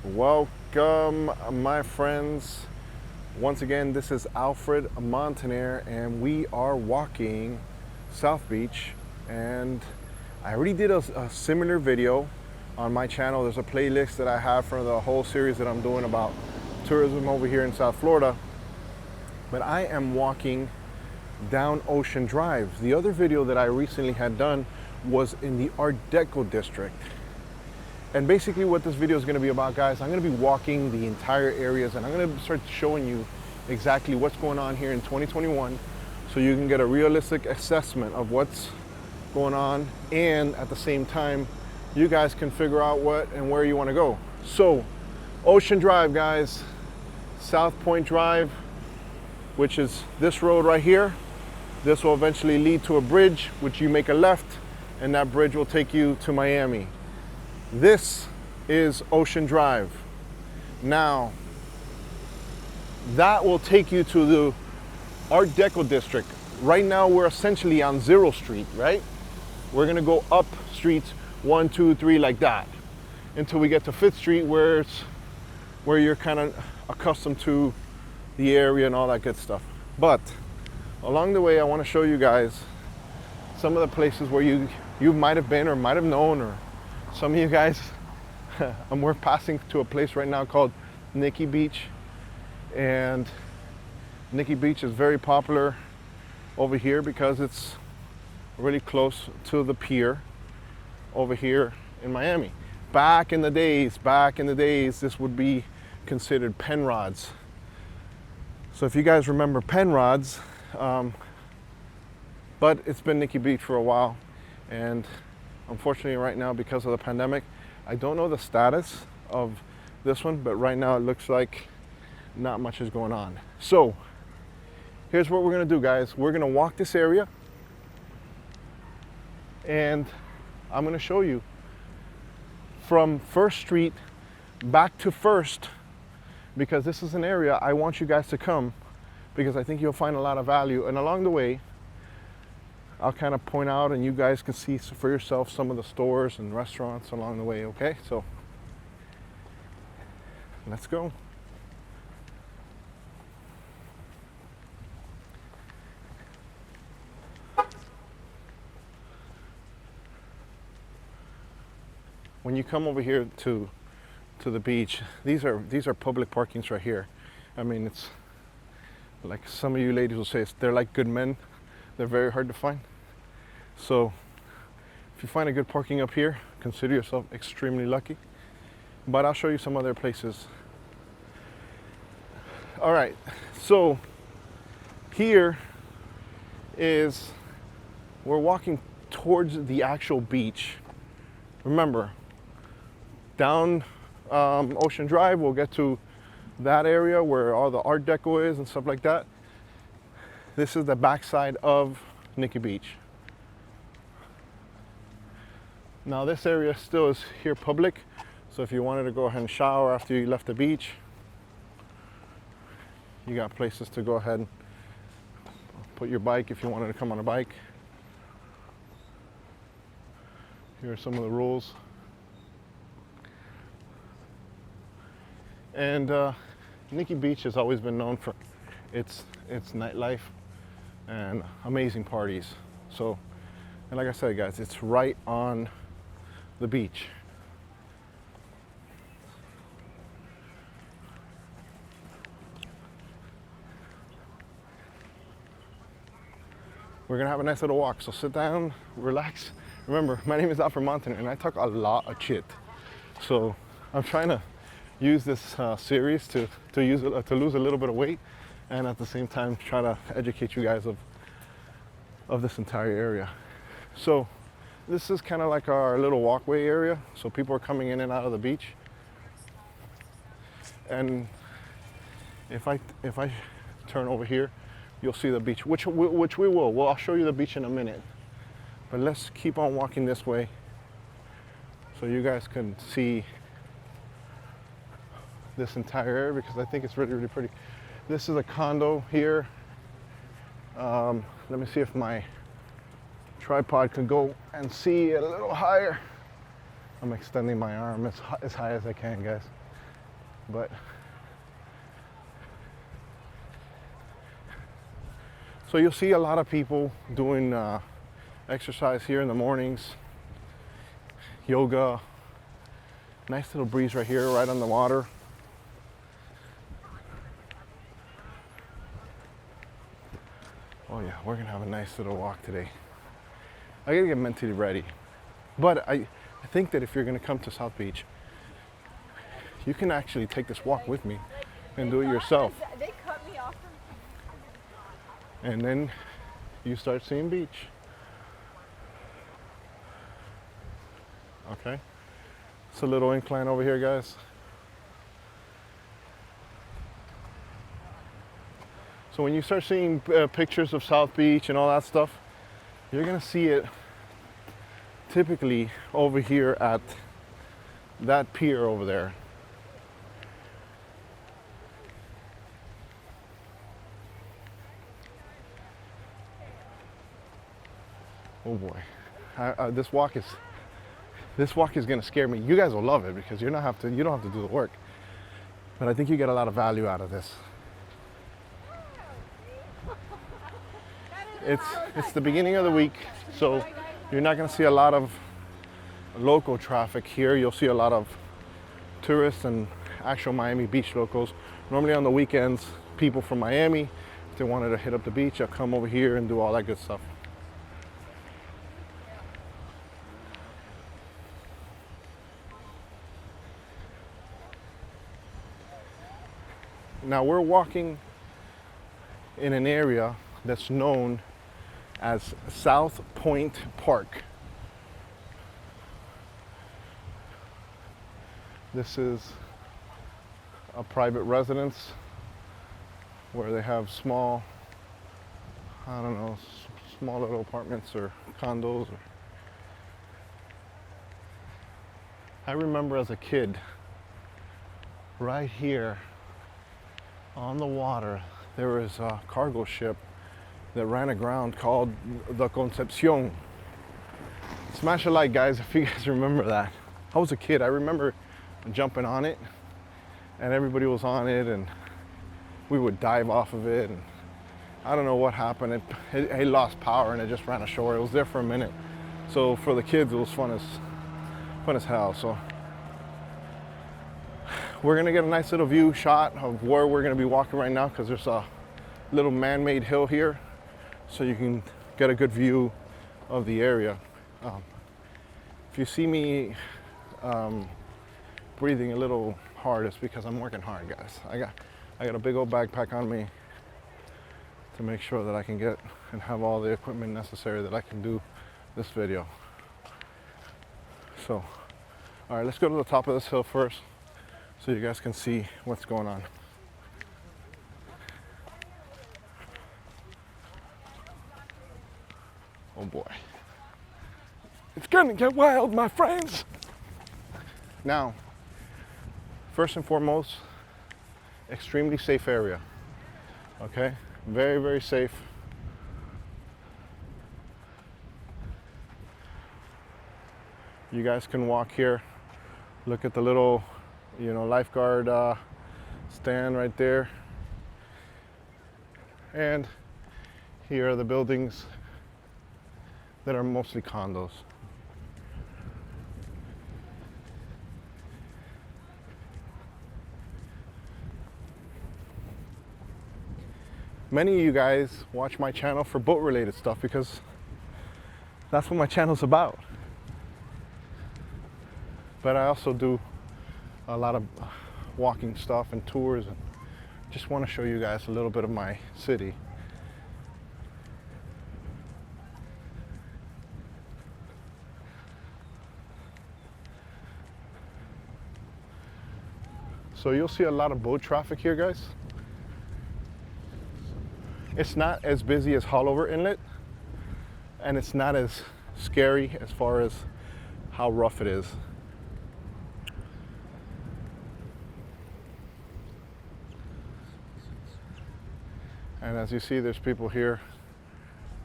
Welcome, my friends. Once again, this is Alfred Montaner, and we are walking South Beach. And I already did a similar video on my channel. There's a playlist that I have for the whole series that I'm doing about tourism over here in South Florida. But I am walking down Ocean Drive. The other video that I recently had done was in the Art Deco District. And basically what this video is going to be about, guys, I'm going to be walking the entire areas, and I'm going to start showing you exactly what's going on here in 2021 so you can get a realistic assessment of what's going on, and at the same time you guys can figure out what and where you want to go. So Ocean Drive, guys, South Point Drive, which is this road right here. This will eventually lead to a bridge, which you make a left, and that bridge will take you to Miami. This is Ocean Drive. Now, that will take you to the Art Deco District. Right now, we're essentially on 0th Street, right? We're gonna go up streets 1, 2, 3, like that, until we get to 5th Street, where you're kind of accustomed to the area and all that good stuff. But along the way, I want to show you guys some of the places where you might have been or might have known, or some of you guys, we're passing to a place right now called Nikki Beach. And Nikki Beach is very popular over here because it's really close to the pier over here in Miami. Back in the days, this would be considered Penrod's. So if you guys remember Penrod's, but it's been Nikki Beach for a while, and unfortunately right now, because of the pandemic, I don't know the status of this one, but right now it looks like not much is going on. So here's what we're gonna do, guys. We're gonna walk this area, and I'm gonna show you from 1st Street back to 1st, because this is an area I want you guys to come, because I think you'll find a lot of value. And along the way, I'll kind of point out, and you guys can see for yourself some of the stores and restaurants along the way, okay? So let's go. When you come over here to the beach, these are public parkings right here. I mean, it's like some of you ladies will say, they're like good men. They're very hard to find. So if you find a good parking up here, consider yourself extremely lucky. But I'll show you some other places. All right, so here is, we're walking towards the actual beach. Remember, down Ocean Drive, we'll get to that area where all the Art Deco is and stuff like that. This is the backside of Nikki Beach. Now this area still is here public, so if you wanted to go ahead and shower after you left the beach, you got places to go ahead and put your bike if you wanted to come on a bike. Here are some of the rules. And Nikki Beach has always been known for its nightlife and amazing parties. So, and like I said, guys, it's right on the beach. We're gonna have a nice little walk, so sit down, relax. Remember, my name is Alfred Montaner, and I talk a lot of chit. So I'm trying to use this series to lose a little bit of weight, and at the same time try to educate you guys of this entire area. So this is kind of like our little walkway area, so people are coming in and out of the beach. And if I turn over here, you'll see the beach, which we will. Well, I'll show you the beach in a minute, but let's keep on walking this way so you guys can see this entire area, because I think it's really, really pretty. This is a condo here. Let me see if my tripod can go and see it a little higher. I'm extending my arm as high as I can, guys. But so you'll see a lot of people doing exercise here in the mornings, yoga. Nice little breeze right here, right on the water. Oh yeah, we're gonna have a nice little walk today. I gotta get mentally ready. But I think that if you're gonna come to South Beach, you can actually take this walk with me and do it yourself. They cut me off from... And then you start seeing beach. Okay? It's a little incline over here, guys. So when you start seeing pictures of South Beach and all that stuff, you're gonna see it typically over here at that pier over there. Oh boy, this walk is gonna scare me. You guys will love it because you don't have to do the work. But I think you get a lot of value out of this. It's the beginning of the week, so you're not gonna see a lot of local traffic here. You'll see a lot of tourists and actual Miami Beach locals. Normally on the weekends, people from Miami, if they wanted to hit up the beach, they'll come over here and do all that good stuff. Now we're walking in an area that's known as South Point Park. This is a private residence where they have small, I don't know, small little apartments or condos. I remember as a kid, right here on the water, there was a cargo ship that ran aground called the Concepcion. Smash a like, guys, if you guys remember that. I was a kid. I remember jumping on it, and everybody was on it, and we would dive off of it, and I don't know what happened. It lost power, and it just ran ashore. It was there for a minute. So for the kids, it was fun as hell. So we're gonna get a nice little view shot of where we're gonna be walking right now, because there's a little man-made hill here, so you can get a good view of the area. If you see me breathing a little hard, it's because I'm working hard, guys. I got a big old backpack on me to make sure that I can get and have all the equipment necessary that I can do this video. So, all right, let's go to the top of this hill first so you guys can see what's going on. Oh boy. It's gonna get wild, my friends. Now, first and foremost, extremely safe area. Okay? Very, very safe. You guys can walk here. Look at the little, lifeguard stand right there. And here are the buildings that are mostly condos. Many of you guys watch my channel for boat related stuff because that's what my channel's about. But I also do a lot of walking stuff and tours, and just want to show you guys a little bit of my city. So you'll see a lot of boat traffic here, guys. It's not as busy as Haulover Inlet, and it's not as scary as far as how rough it is. And as you see, there's people here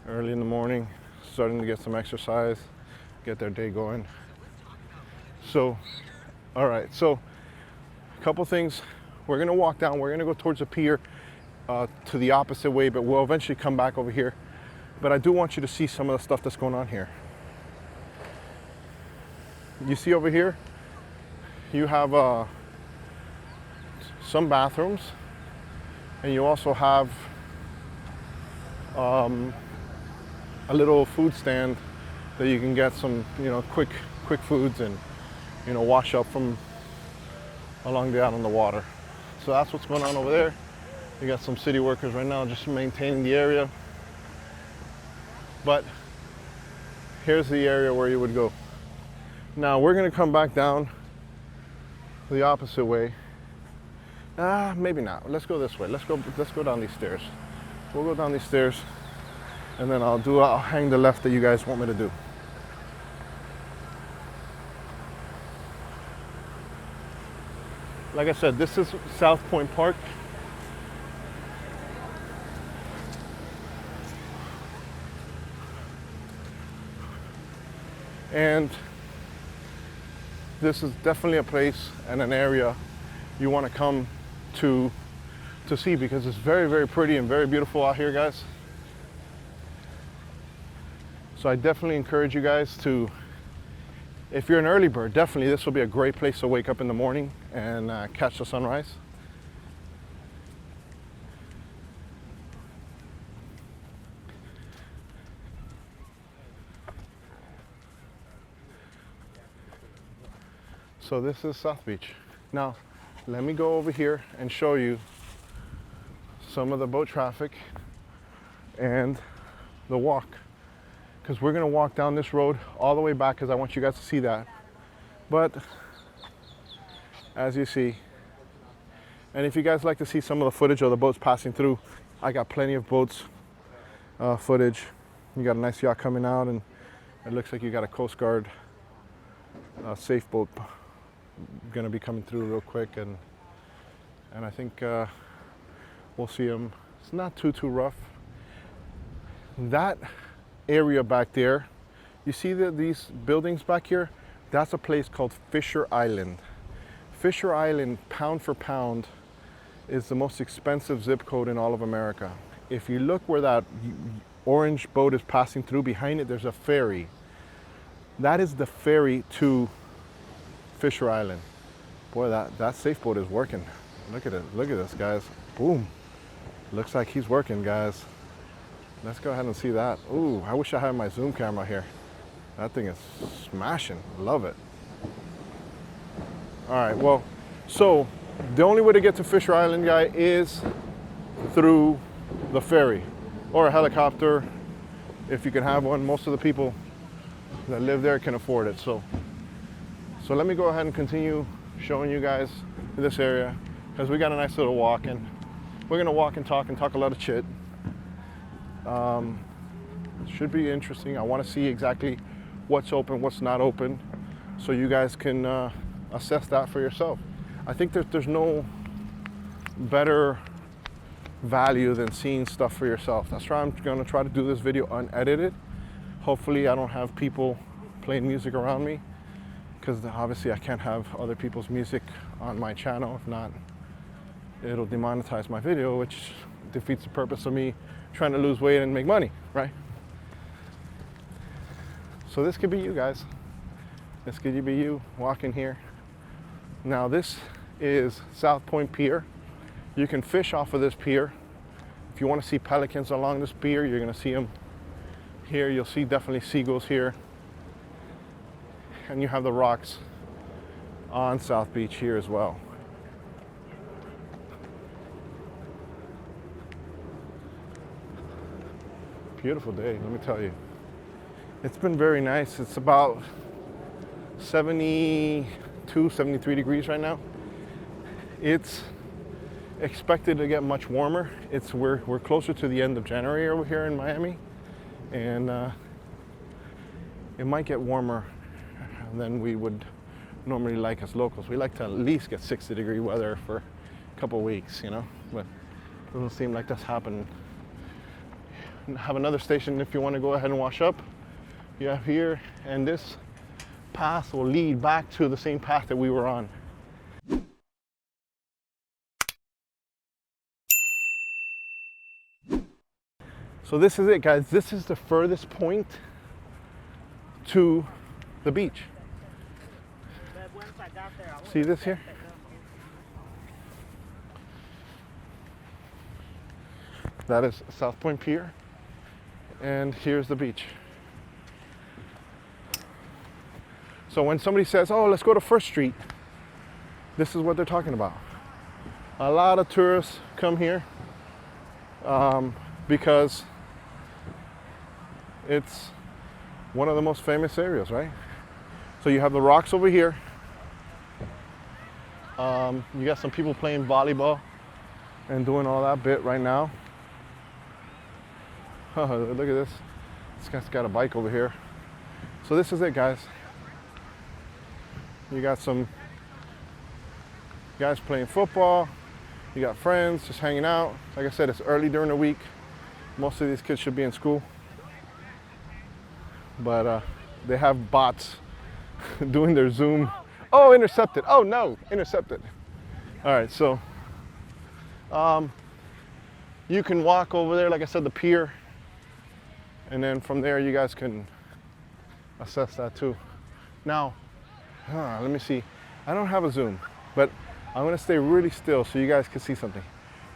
early in the morning starting to get some exercise, get their day going. So, all right, so couple things. We're gonna walk down, we're gonna go towards the pier to the opposite way, but we'll eventually come back over here. But I do want you to see some of the stuff that's going on here. You see over here, you have some bathrooms, and you also have a little food stand that you can get some, quick foods and, wash up from along out on the water. So that's what's going on over there. You got some city workers right now just maintaining the area. But here's the area where you would go. Now we're gonna come back down the opposite way. Maybe not. Let's go this way. Let's go down these stairs. We'll go down these stairs, and then I'll hang the left that you guys want me to do. Like I said, this is South Point Park. And this is definitely a place and an area you want to come to see, because it's very, very pretty and very beautiful out here, guys. So I definitely encourage you guys to, if you're an early bird, definitely this will be a great place to wake up in the morning and catch the sunrise. So this is South Beach. Now, let me go over here and show you some of the boat traffic and the walk. Because we're gonna walk down this road all the way back, because I want you guys to see that. But as you see, and if you guys like to see some of the footage of the boats passing through, I got plenty of boats footage. You got a nice yacht coming out, and it looks like you got a Coast Guard safe boat gonna be coming through real quick, and I think we'll see them. It's not too rough. That area back there, you see these buildings back here? That's a place called Fisher Island. Fisher Island, pound for pound, is the most expensive zip code in all of America. If you look where that orange boat is passing through, behind it there's a ferry. That is the ferry to Fisher Island. Boy, that safe boat is working. Look at it. Look at this, guys. Boom. Looks like he's working, guys. Let's go ahead and see that. Ooh, I wish I had my zoom camera here. That thing is smashing. Love it. All right, well, so the only way to get to Fisher Island, guy, is through the ferry or a helicopter if you can have one. Most of the people that live there can afford it. So let me go ahead and continue showing you guys this area, because we got a nice little walk, and we're gonna walk and talk a lot of chit. Should be interesting. I want to see exactly what's open, what's not open, so you guys can assess that for yourself. I think that there's no better value than seeing stuff for yourself. That's why I'm going to try to do this video unedited. Hopefully I don't have people playing music around me, because obviously I can't have other people's music on my channel. If not, it'll demonetize my video, which defeats the purpose of me trying to lose weight and make money, right? So this could be you guys. This could be you walking here. Now this is South Point Pier. You can fish off of this pier. If you want to see pelicans along this pier, you're gonna see them here. You'll see definitely seagulls here. And you have the rocks on South Beach here as well. Beautiful day, let me tell you. It's been very nice. It's about 72, 73 degrees right now. It's expected to get much warmer. We're closer to the end of January over here in Miami, and it might get warmer than we would normally like as locals. We like to at least get 60-degree weather for a couple weeks, you know, but it doesn't seem like that's happening. Have another station if you want to go ahead and wash up. You have here, and this path will lead back to the same path that we were on. So this is it, guys. This is the furthest point to the beach. See this here? That is South Point Pier, and here's the beach. So when somebody says, oh, let's go to First Street, this is what they're talking about. A lot of tourists come here because it's one of the most famous areas, right? So you have the rocks over here. You got some people playing volleyball and doing all that bit right now. Oh, look at this. This guy's got a bike over here. So this is it, guys. You got some guys playing football. You got friends just hanging out. Like I said, it's early during the week. Most of these kids should be in school. But they have bots doing their Zoom. Oh, intercepted. Oh no, intercepted. All right, so you can walk over there, like I said, the pier. And then from there, you guys can assess that too. Now, let me see. I don't have a zoom, but I'm gonna stay really still so you guys can see something.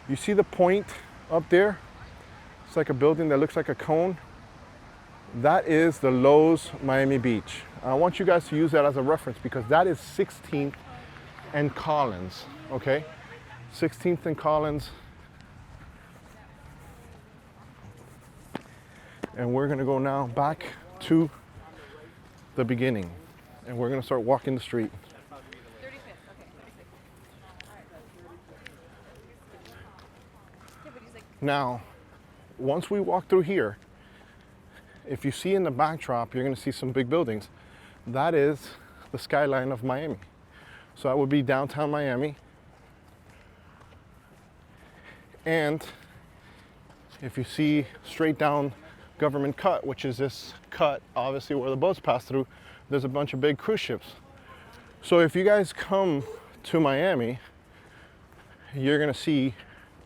You see the point up there? It's like a building that looks like a cone. That is the Lowe's Miami Beach. I want you guys to use that as a reference because that is 16th and Collins, okay? 16th and Collins. And we're gonna go now back to the beginning. And we're gonna start walking the street. 35th, okay. Now, once we walk through here, if you see in the backdrop, you're gonna see some big buildings. That is the skyline of Miami. So that would be downtown Miami. And if you see straight down Government Cut, which is this cut, obviously where the boats pass through, there's a bunch of big cruise ships. So if you guys come to Miami, you're gonna see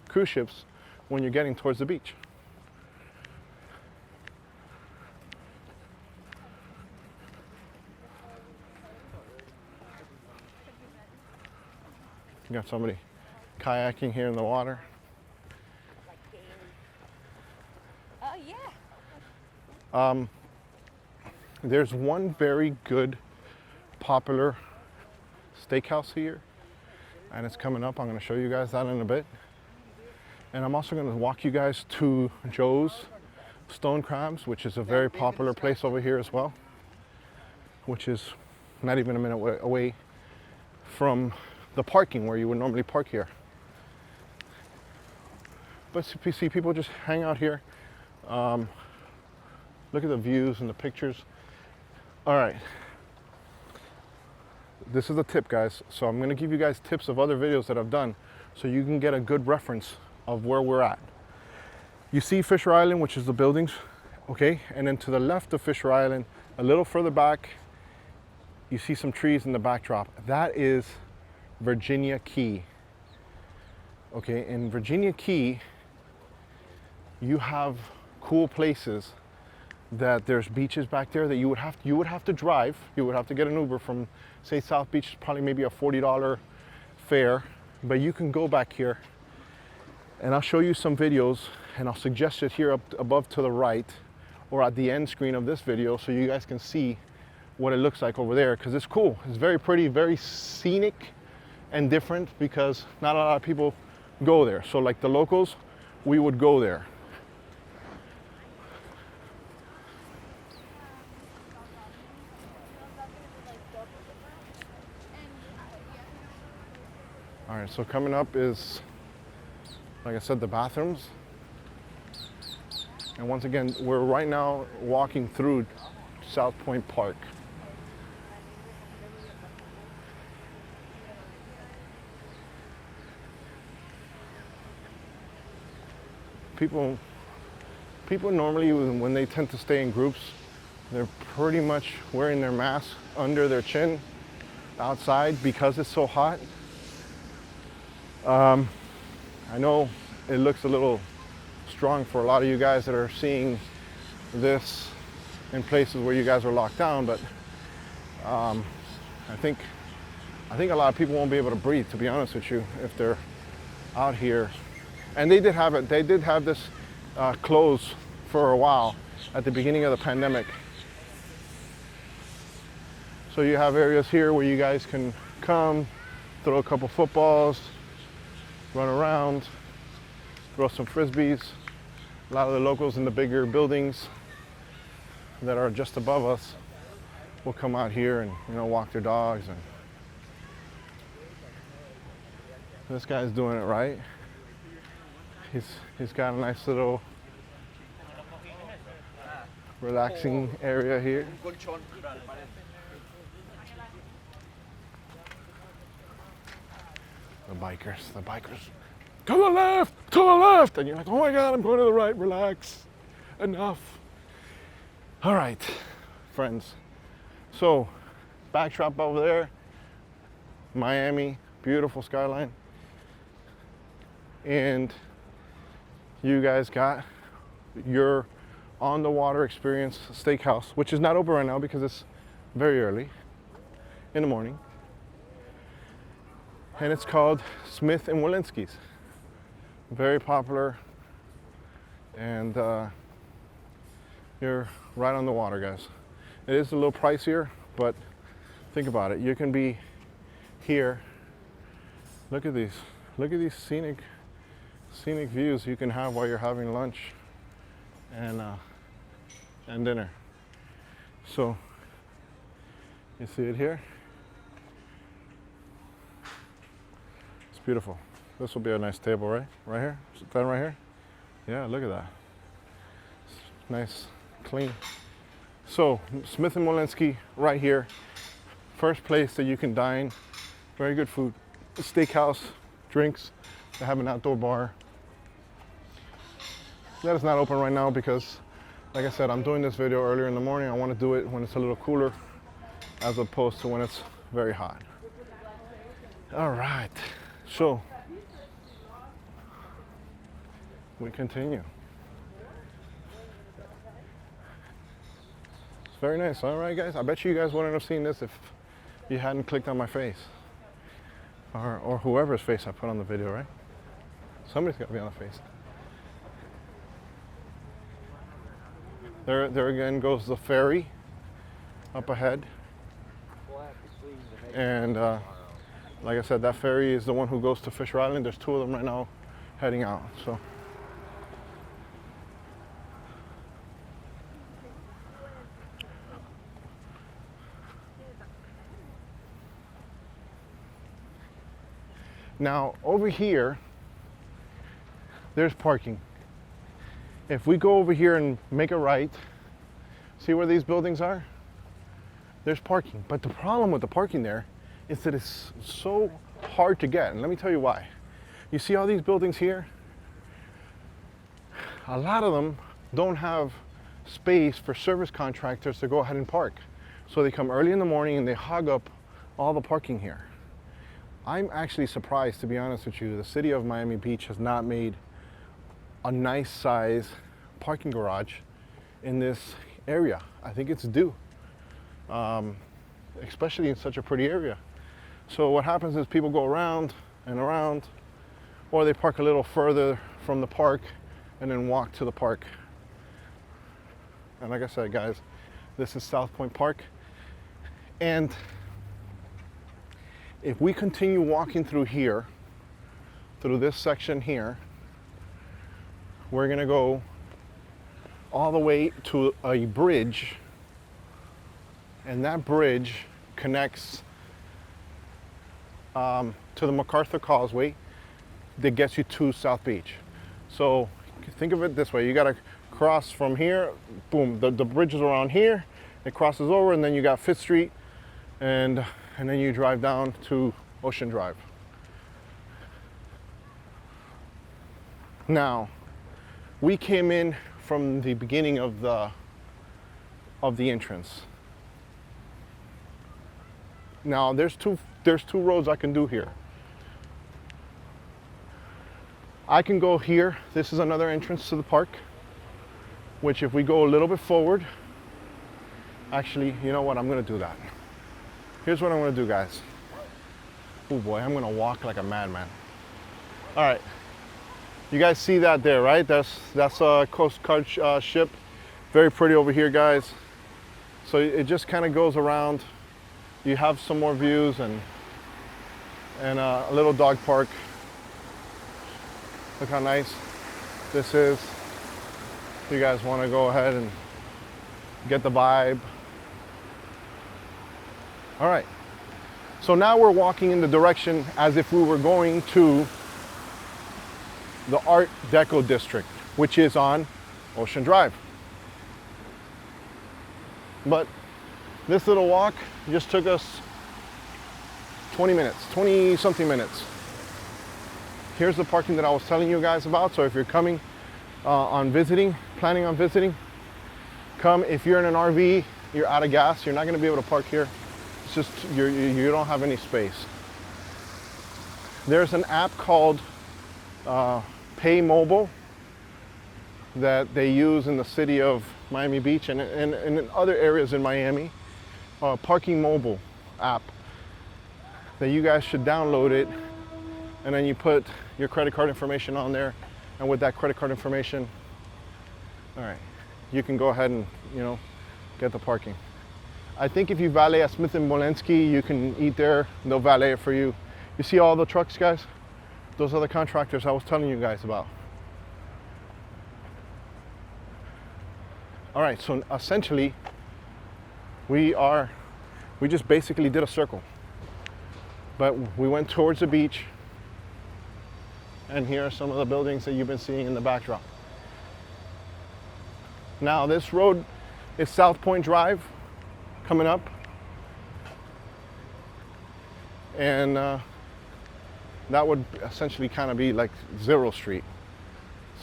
cruise ships when you're getting towards the beach. You got somebody kayaking here in the water. Oh yeah. There's one very good, popular steakhouse here, and it's coming up. I'm going to show you guys that in a bit. And I'm also going to walk you guys to Joe's Stone Crabs, which is a very popular place over here as well, which is not even a minute away from the parking where you would normally park here. But you see people just hang out here. Look at the views and the pictures. All right. This is a tip, guys. So I'm gonna give you guys tips of other videos that I've done so you can get a good reference of where we're at. You see Fisher Island, which is the buildings, okay? And then to the left of Fisher Island, a little further back, you see some trees in the backdrop. That is Virginia Key. Okay, in Virginia Key, you have cool places that there's beaches back there that you would have to drive. You would have to get an Uber from, say, South Beach, probably maybe a $40 fare, but you can go back here and I'll show you some videos and I'll suggest it here up above to the right or at the end screen of this video so you guys can see what it looks like over there, because it's cool. It's very pretty, very scenic and different because not a lot of people go there. So like the locals, we would go there. All right, so coming up is, like I said, the bathrooms. And once again, we're right now walking through South Point Park. People normally, when they tend to stay in groups, they're pretty much wearing their mask under their chin outside because it's so hot. I know it looks a little strong for a lot of you guys that are seeing this in places where you guys are locked down, but I think a lot of people won't be able to breathe, to be honest with you, if they're out here. And they did have it. They did have this closed for a while at the beginning of the pandemic. So you have areas here where you guys can come, throw a couple footballs, run around, throw some frisbees. A lot of the locals in the bigger buildings that are just above us will come out here and, you know, walk their dogs. And this guy's doing it right. He's got a nice little relaxing area here. The bikers. To the left! And you're like, oh my God, I'm going to the right, relax. Enough. All right, friends. So, backdrop over there, Miami, beautiful skyline. And you guys got your on the water experience steakhouse, which is not open right now because it's very early in the morning. And it's called Smith and Walensky's. Very popular, and you're right on the water, guys. It is a little pricier, but think about it. You can be here. Look at these scenic views you can have while you're having lunch and dinner. So you see it here. It's beautiful. This will be a nice table, right? Right here? Sit down right here? Yeah, look at that. It's nice, clean. So, Smith & Walensky right here. First place that you can dine. Very good food. Steakhouse, drinks. They have an outdoor bar. That is not open right now because, like I said, I'm doing this video earlier in the morning. I want to do it when it's a little cooler as opposed to when it's very hot. All right. So, we continue. It's very nice. All right, guys. I bet you guys wouldn't have seen this if you hadn't clicked on my face. Or whoever's face I put on the video, right? Somebody's got to be on the face. There again goes the ferry up ahead. And like I said, that ferry is the one who goes to Fisher Island. There's two of them right now heading out. So. Now, over here, there's parking. If we go over here and make a right, see where these buildings are? There's parking. But the problem with the parking there is that it's so hard to get. And let me tell you why. You see all these buildings here? A lot of them don't have space for service contractors to go ahead and park. So they come early in the morning and they hog up all the parking here. I'm actually surprised, to be honest with you. The city of Miami Beach has not made a nice size parking garage in this area. I think it's due, especially in such a pretty area. So what happens is people go around and around, or they park a little further from the park and then walk to the park. And like I said, guys, this is South Point Park. And if we continue walking through here, through this section here, we're gonna go all the way to a bridge, and that bridge connects to the Macarthur Causeway that gets you to South Beach. So think of it this way: you gotta cross from here, boom, the bridge is around here, it crosses over, and then you got 5th Street, and then you drive down to Ocean Drive. Now, we came in from the beginning of the entrance. Now, there's two roads I can do here. I can go here. This is another entrance to the park, which if we go a little bit forward, actually, you know what? I'm gonna do that. Here's what I'm gonna do, guys. Oh boy, I'm gonna walk like a madman. All right, you guys see that there, right? That's a Coast Guard ship. Very pretty over here, guys. So it just kind of goes around. You have some more views and a little dog park. Look how nice this is. If you guys want to go ahead and get the vibe. All right. So now we're walking in the direction as if we were going to the Art Deco District, which is on Ocean Drive. But this little walk just took us 20 minutes, 20 something minutes. Here's the parking that I was telling you guys about. So if you're coming planning on visiting, come. If you're in an RV, you're out of gas, you're not gonna be able to park here. It's just, you don't have any space. There's an app called Pay Mobile that they use in the city of Miami Beach and in other areas in Miami. Parking Mobile app that you guys should download it, and then you put your credit card information on there, and with that credit card information, all right, you can go ahead and, you know, get the parking. I think if you valet at Smith & Wollensky, you can eat there, they'll valet it for you. You see all the trucks, guys? Those are the contractors I was telling you guys about. All right, so essentially, we just basically did a circle. But we went towards the beach, and here are some of the buildings that you've been seeing in the backdrop. Now this road is South Point Drive coming up, and that would essentially kind of be like Zero Street.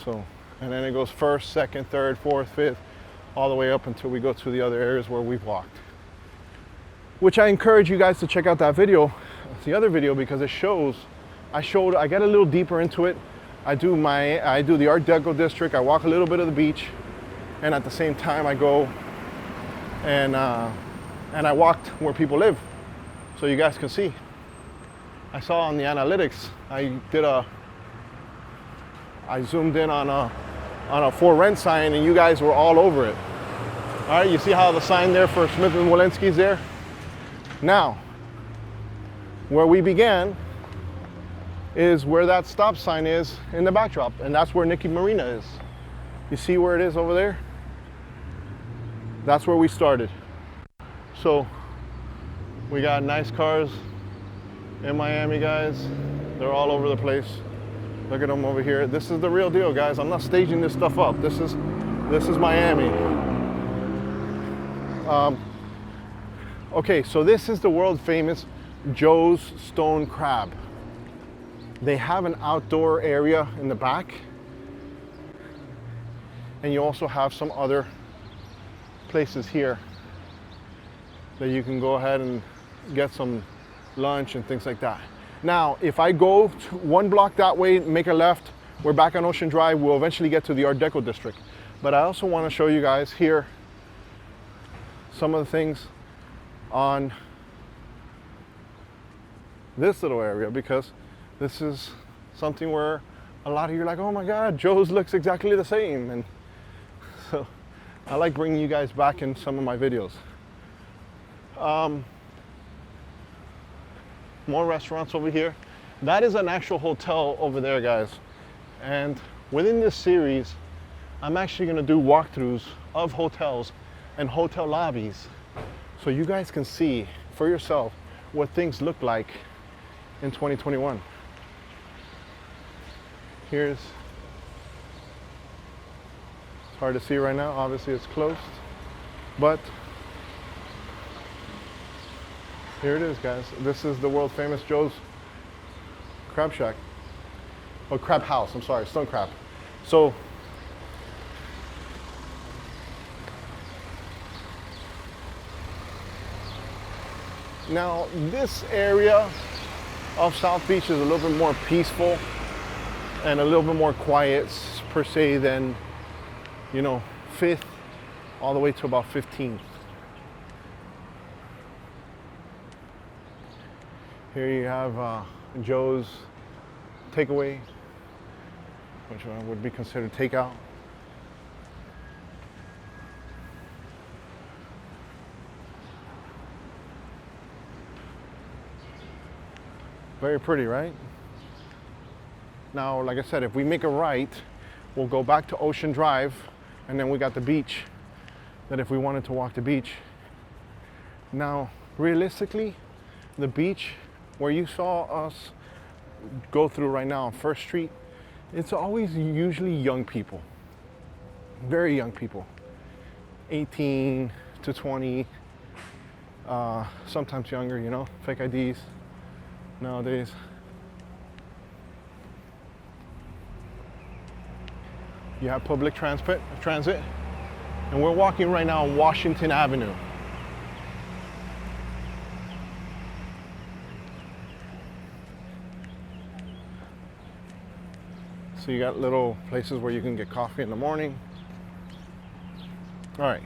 So, and then it goes 1st, 2nd, 3rd, 4th, 5th, all the way up until we go to the other areas where we've walked. Which I encourage you guys to check out that video, the other video, because it shows, I get a little deeper into it. I do the Art Deco District, I walk a little bit of the beach, and at the same time I go and I walked where people live, so you guys can see. I saw on the analytics, I zoomed in on a for rent sign, and you guys were all over it. All right, you see how the sign there for Smith & Wollensky is there? Now, where we began is where that stop sign is in the backdrop, and that's where Nikki Marina is. You see where it is over there? That's where we started. So we got nice cars in Miami, guys. They're all over the place. Look at them over here. This is the real deal, guys. I'm not staging this stuff up. This is Miami. Okay, so this is the world famous Joe's Stone Crab. They have an outdoor area in the back, and you also have some other places here that you can go ahead and get some lunch and things like that. Now, if I go one block that way, make a left, we're back on Ocean Drive, we'll eventually get to the Art Deco District. But I also want to show you guys here some of the things on this little area, because this is something where a lot of you are like, oh my God, Joe's looks exactly the same. And so I like bringing you guys back in some of my videos. More restaurants over here. That is an actual hotel over there, guys. And within this series, I'm actually gonna do walkthroughs of hotels and hotel lobbies, so you guys can see for yourself what things look like in 2021. It's hard to see right now, obviously it's closed, but here it is, guys. This is the world famous Joe's Crab Shack, or Crab House, I'm sorry, Stone Crab. So now this area of South Beach is a little bit more peaceful. and a little bit more quiet per se than, you know, 5th all the way to about 15th. Here you have Joe's takeaway, which would be considered takeout. Very pretty, right? Now, like I said, if we make a right, we'll go back to Ocean Drive, and then we got the beach, that if we wanted to walk the beach. Now, realistically, the beach where you saw us go through right now on First Street, it's always usually young people, very young people, 18 to 20, sometimes younger, you know, fake IDs nowadays. You have public transit, and we're walking right now on Washington Avenue. So you got little places where you can get coffee in the morning. All right,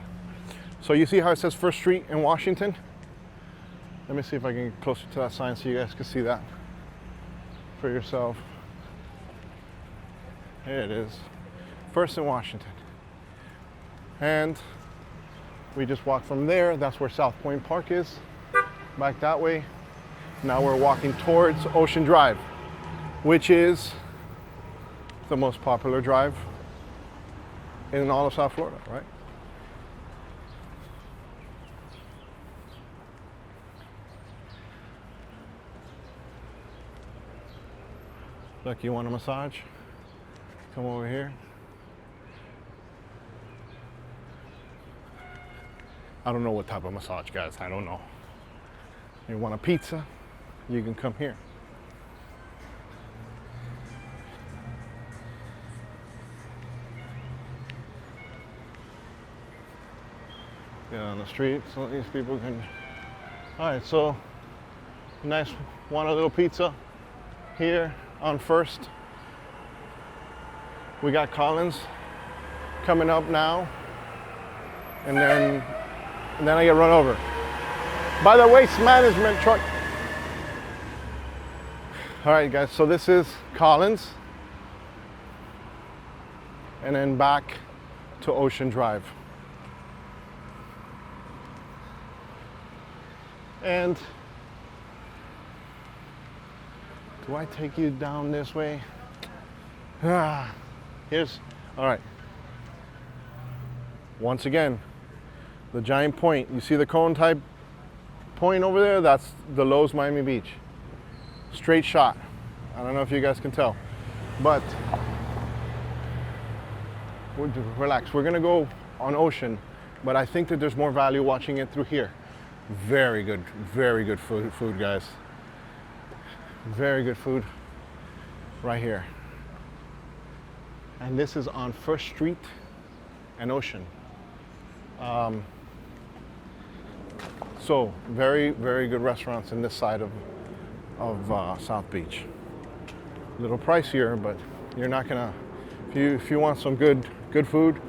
so you see how it says First Street in Washington? Let me see if I can get closer to that sign so you guys can see that for yourself. There it is, First in Washington. And we just walk from there. That's where South Point Park is, back that way. Now we're walking towards Ocean Drive, which is the most popular drive in all of South Florida, right? Look, you want a massage? Come over here. I don't know what type of massage, guys. I don't know. You want a pizza? You can come here. Get on the street so these people can. All right, so nice. Want a little pizza here on First. We got Collins coming up now, and then I get run over by the waste management truck. All right, guys, so this is Collins, and then back to Ocean Drive. And do I take you down this way? Here's, all right. Once again, the giant point. You see the cone type point over there? That's the Lowe's Miami Beach. Straight shot. I don't know if you guys can tell, but relax. We're gonna go on Ocean, but I think that there's more value watching it through here. Very good food, guys. Very good food right here. And this is on First Street and Ocean. So very good restaurants in this side of South Beach. A little pricier, but you're not gonna. If you want some good food,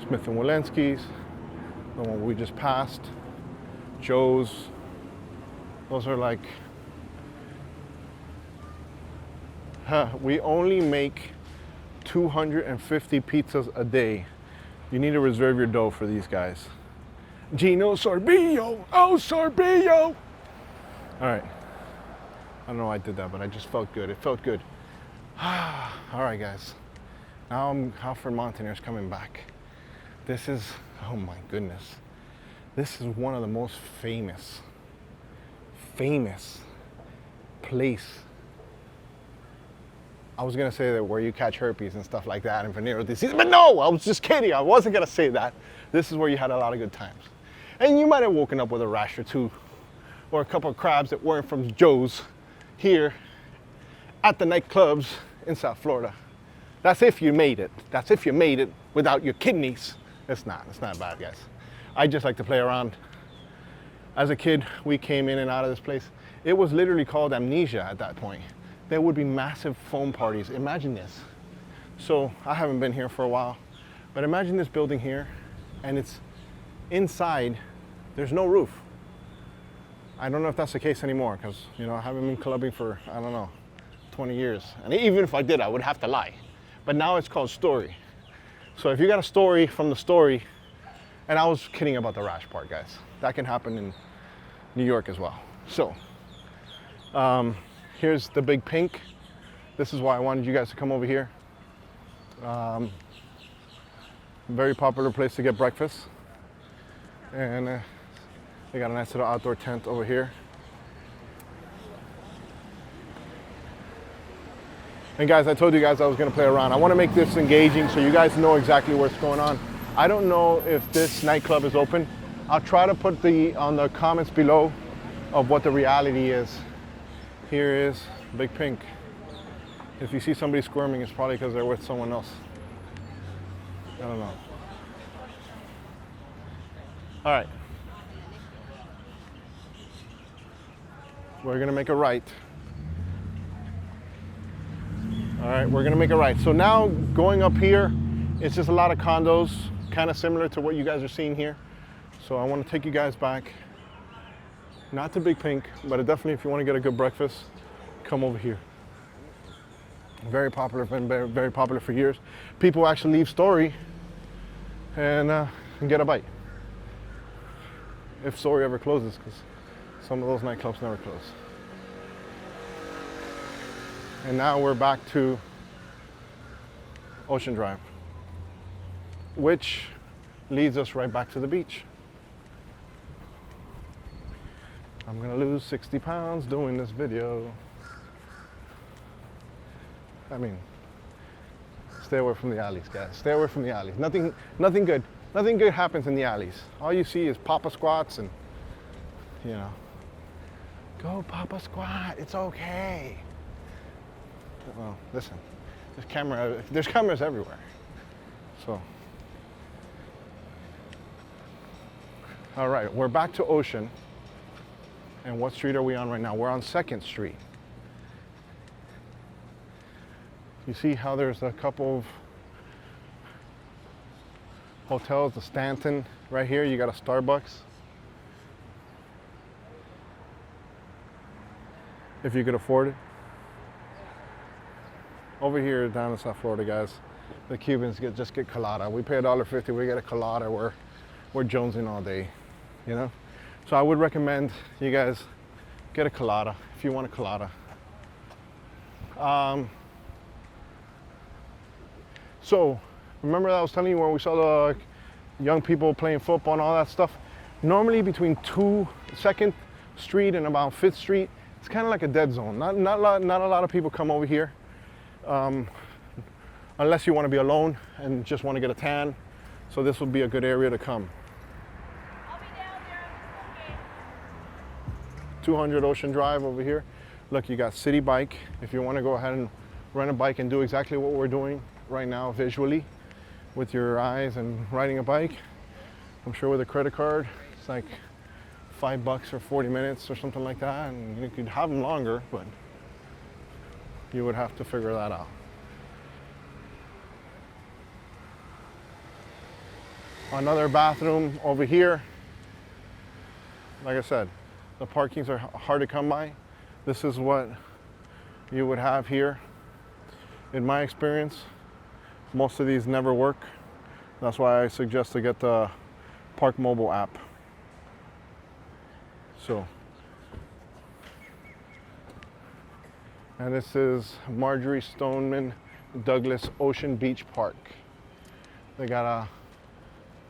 Smith & Wollensky's, the one we just passed, Joe's. Those are like. We only make 250 pizzas a day. You need to reserve your dough for these guys. Gino Sorbillo, oh Sorbillo! All right, I don't know why I did that, but I just felt good. It felt good. All right, guys. Now Alfred Montaner is coming back. This is, oh my goodness. This is one of the most famous place. I was gonna say that where you catch herpes and stuff like that and venereal disease, but no, I was just kidding. I wasn't gonna say that. This is where you had a lot of good times. And you might have woken up with a rash or two, or a couple of crabs that weren't from Joe's here at the nightclubs in South Florida. That's if you made it. That's if you made it without your kidneys. It's not bad, guys. I just like to play around. As a kid, we came in and out of this place. It was literally called amnesia at that point. There would be massive foam parties. Imagine this. So I haven't been here for a while, but imagine this building here, and it's inside, there's no roof. I don't know if that's the case anymore, because I haven't been clubbing for, I don't know, 20 years. And even if I did, I would have to lie. But now it's called story. So if you got a story from the story, and I was kidding about the rash part, guys. That can happen in New York as well. So here's the Big Pink. This is why I wanted you guys to come over here. Very popular place to get breakfast. And they got a nice little outdoor tent over here. And guys, I told you guys I was gonna play around. I wanna make this engaging so you guys know exactly what's going on. I don't know if this nightclub is open. I'll try to put on the comments below of what the reality is. Here is Big Pink. If you see somebody squirming, it's probably because they're with someone else. I don't know. All right. We're gonna make a right. All right, we're gonna make a right. So now going up here, it's just a lot of condos, kind of similar to what you guys are seeing here. So I want to take you guys back, not to Big Pink, but definitely if you want to get a good breakfast, come over here. Very popular, been very popular for years. People actually leave Story and get a bite. If Story ever closes, because some of those nightclubs never close. And now we're back to Ocean Drive, which leads us right back to the beach. I'm gonna lose 60 pounds doing this video. I mean, stay away from the alleys, guys. Stay away from the alleys. Nothing good happens in the alleys. All you see is Papa Squats and, go Papa Squat, it's okay. Well, listen, there's cameras everywhere. So, all right, we're back to Ocean. And what street are we on right now? We're on 2nd Street. You see how there's a couple of hotels, the Stanton right here. You got a Starbucks. If you could afford it. Over here down in South Florida, guys, the Cubans just get colada. We pay $1.50, we get a colada. We're jonesing all day, So I would recommend you guys get a colada if you want a colada. So remember that I was telling you where we saw the young people playing football and all that stuff? Normally between 2nd Street and about 5th Street, it's kind of like a dead zone. Not a lot of people come over here. Unless you want to be alone and just want to get a tan. So this would be a good area to come. I'll be down there. 200 Ocean Drive over here. Look, you got City Bike. If you want to go ahead and rent a bike and do exactly what we're doing right now visually with your eyes and riding a bike. I'm sure with a credit card, it's like $5 for 40 minutes or something like that. And you could have them longer, but you would have to figure that out. Another bathroom over here. Like I said, the parkings are hard to come by. This is what you would have here. In my experience, most of these never work. That's why I suggest to get the Park Mobile app. So, and this is Marjory, Stoneman, Douglas Ocean Beach Park. They got a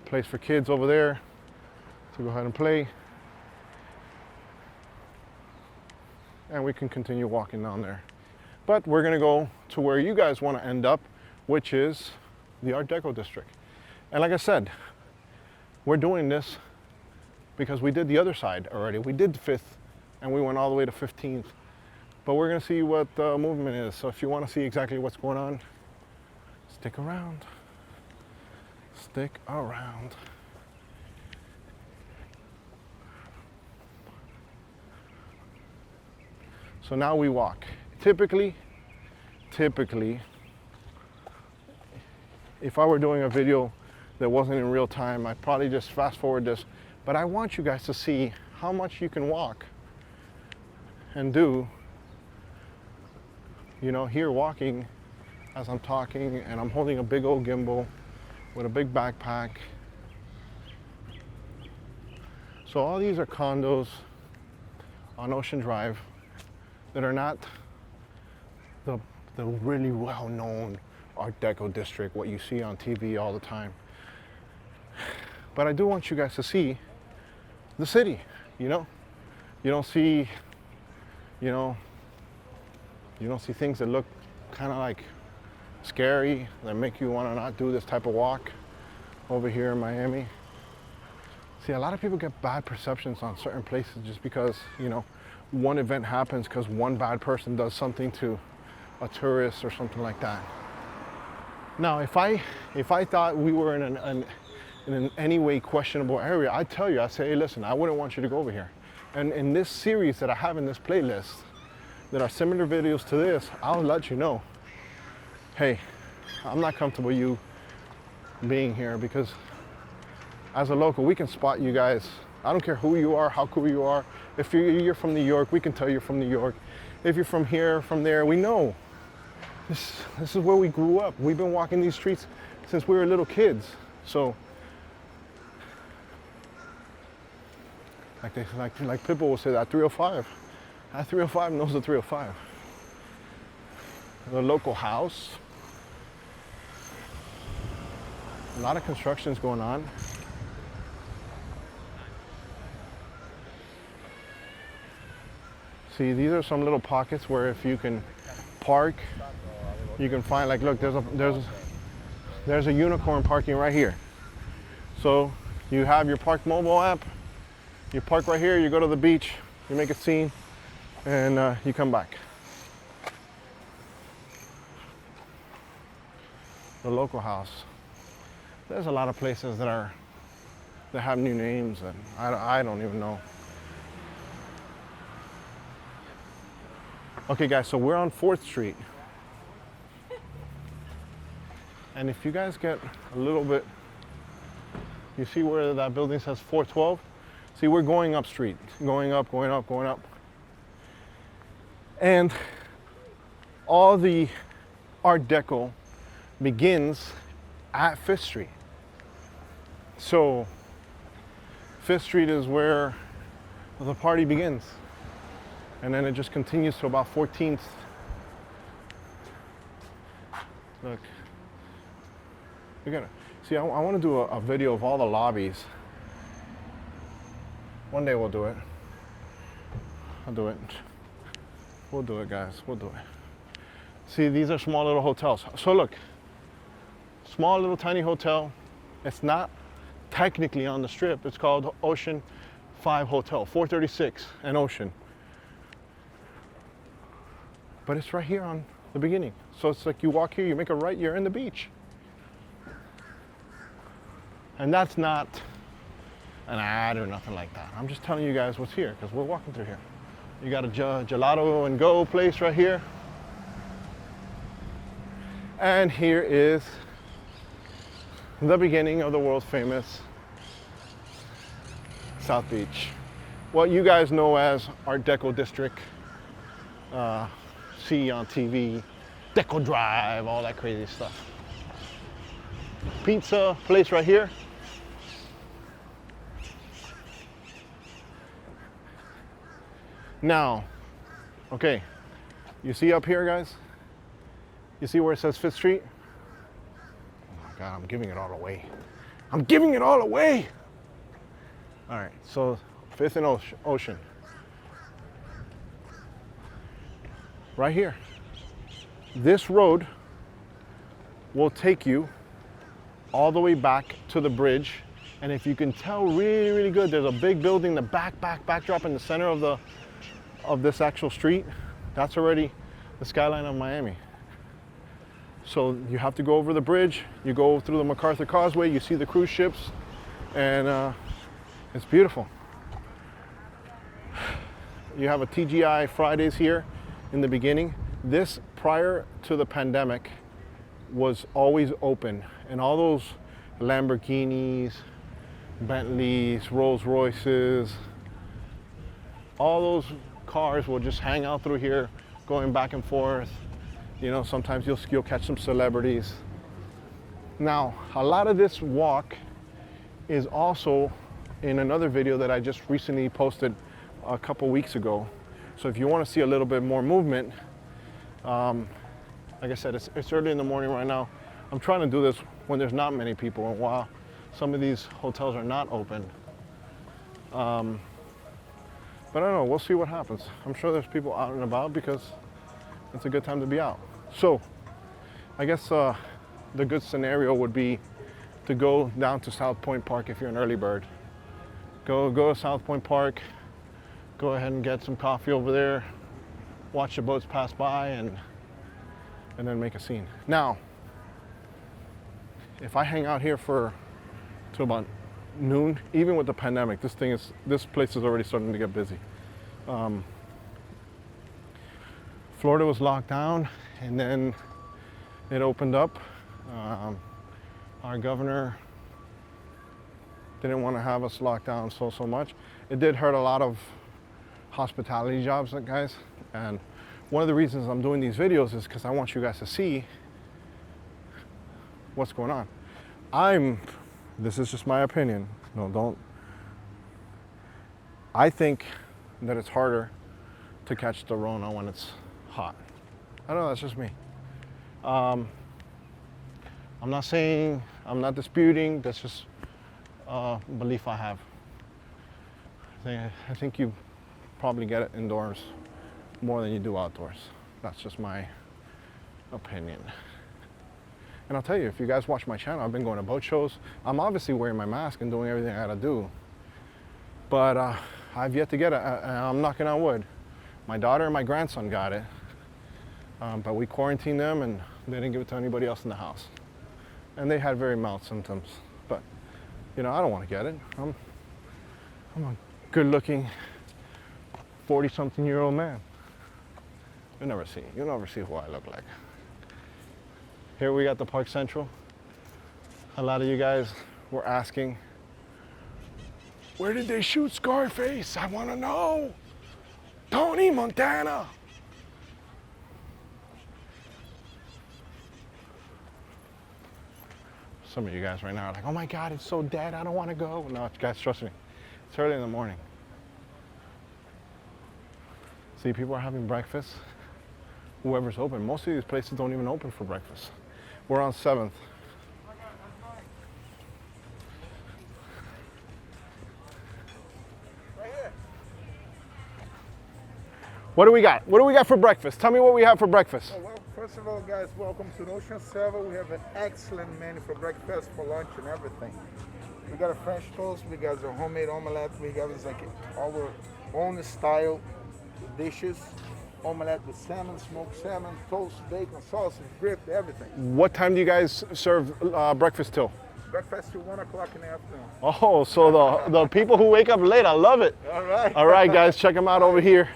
place for kids over there to go ahead and play. And we can continue walking down there. But we're gonna go to where you guys wanna end up, which is the Art Deco District. And like I said, we're doing this because we did the other side already. We did 5th and we went all the way to 15th. But we're gonna see what the movement is. So if you wanna see exactly what's going on, stick around. Stick around. So now we walk. Typically, if I were doing a video that wasn't in real time, I'd probably just fast forward this. But I want you guys to see how much you can walk and do, you know, here walking as I'm talking, and I'm holding a big old gimbal with a big backpack. So all these are condos on Ocean Drive that are not the really well-known Art Deco district, what you see on TV all the time. But I do want you guys to see the city, you know? You don't see, you know, you don't see things that look kind of like scary, that make you want to not do this type of walk over here in Miami. See, a lot of people get bad perceptions on certain places just because, you know, one event happens because one bad person does something to a tourist or something like that. Now, if I thought we were in an any way questionable area, I'd tell you, I'd say, hey, listen, I wouldn't want you to go over here. And in this series that I have in this playlist, that are similar videos to this, I'll let you know, hey, I'm not comfortable you being here, because as a local, we can spot you guys. I don't care who you are, how cool you are. If you're from New York, we can tell you're from New York. If you're from here, from there, we know. This is where we grew up. We've been walking these streets since we were little kids. So, like people will say, that 305. That 305 knows the 305. The local house. A lot of construction's going on. See, these are some little pockets where if you can park, you can find, like, look, there's a unicorn parking right here. So you have your Park Mobile app, you park right here, you go to the beach, you make a scene, and you come back. The local house. There's a lot of places that have new names, and I don't even know. Okay guys, so we're on 4th Street. And if you guys get a little bit, you see where that building says 412? See, we're going up street, going up, going up, going up. And all the Art Deco begins at 5th Street. So 5th Street is where the party begins. And then it just continues to about 14th. Look, we're gonna see. I want to do a video of all the lobbies. One day we'll do it. I'll do it. We'll do it, guys. We'll do it. See, these are small little hotels. So look, small little tiny hotel. It's not technically on the strip. It's called Ocean 5 Hotel, 436 and Ocean. But it's right here on the beginning. So it's like you walk here, you make a right, you're in the beach. And that's not an ad or nothing like that. I'm just telling you guys what's here, because we're walking through here. You got a gelato and go place right here. And here is the beginning of the world famous South Beach. What you guys know as Art Deco District. See on TV, Deco Drive, all that crazy stuff. Pizza place right here. Now, okay, you see up here, guys? You see where it says 5th Street? Oh my God, I'm giving it all away. I'm giving it all away! All right, so 5th and Ocean. Right here. This road will take you all the way back to the bridge. And if you can tell really, really good, there's a big building, the backdrop in the center of this actual street. That's already the skyline of Miami. So you have to go over the bridge, you go through the Macarthur Causeway, you see the cruise ships, and it's beautiful. You have a TGI Fridays here in the beginning. This, prior to the pandemic, was always open, and all those Lamborghinis, Bentleys, Rolls Royces, all those cars will just hang out through here, going back and forth. You know, sometimes you'll catch some celebrities. Now, a lot of this walk is also in another video that I just recently posted a couple weeks ago. So if you want to see a little bit more movement, like I said, it's early in the morning right now. I'm trying to do this when there's not many people, and while some of these hotels are not open. But I don't know, we'll see what happens. I'm sure there's people out and about because it's a good time to be out. So I guess the good scenario would be to go down to South Point Park if you're an early bird. Go to South Point Park, go ahead and get some coffee over there, watch the boats pass by, and then make a scene. Now, if I hang out here till about noon, even with the pandemic, this place is already starting to get busy. Florida was locked down, and then it opened up. Our governor didn't want to have us locked down so much. It did hurt a lot of hospitality jobs, guys. And one of the reasons I'm doing these videos is because I want you guys to see what's going on. This is just my opinion. I think that it's harder to catch the Rona when it's hot. I don't know, that's just me. I'm not disputing, that's just a belief I have. I think you probably get it indoors more than you do outdoors. That's just my opinion. And I'll tell you, if you guys watch my channel, I've been going to boat shows. I'm obviously wearing my mask and doing everything I gotta do. But I've yet to get it, and I'm knocking on wood. My daughter and my grandson got it, but we quarantined them and they didn't give it to anybody else in the house. And they had very mild symptoms. But, you know, I don't want to get it. I'm a good-looking 40-something-year-old man. You'll never see who I look like. Here we got the Park Central. A lot of you guys were asking, where did they shoot Scarface? I want to know. Tony Montana. Some of you guys right now are like, oh my God, it's so dead, I don't want to go. No, guys, trust me, it's early in the morning. See, people are having breakfast. Whoever's open. Most of these places don't even open for breakfast. We're on 7th. Right here. What do we got? What do we got for breakfast? Tell me what we have for breakfast. Well, first of all, guys, welcome to Ocean 7. We have an excellent menu for breakfast, for lunch, and everything. We got a French toast. We got a homemade omelette. We got like our own style dishes. Omelette with salmon, smoked salmon, toast, bacon, sausage, grilled, everything. What time do you guys serve breakfast till? Breakfast till 1 o'clock in the afternoon. Oh, so the people who wake up late, I love it. All right. All right, guys, check them out over here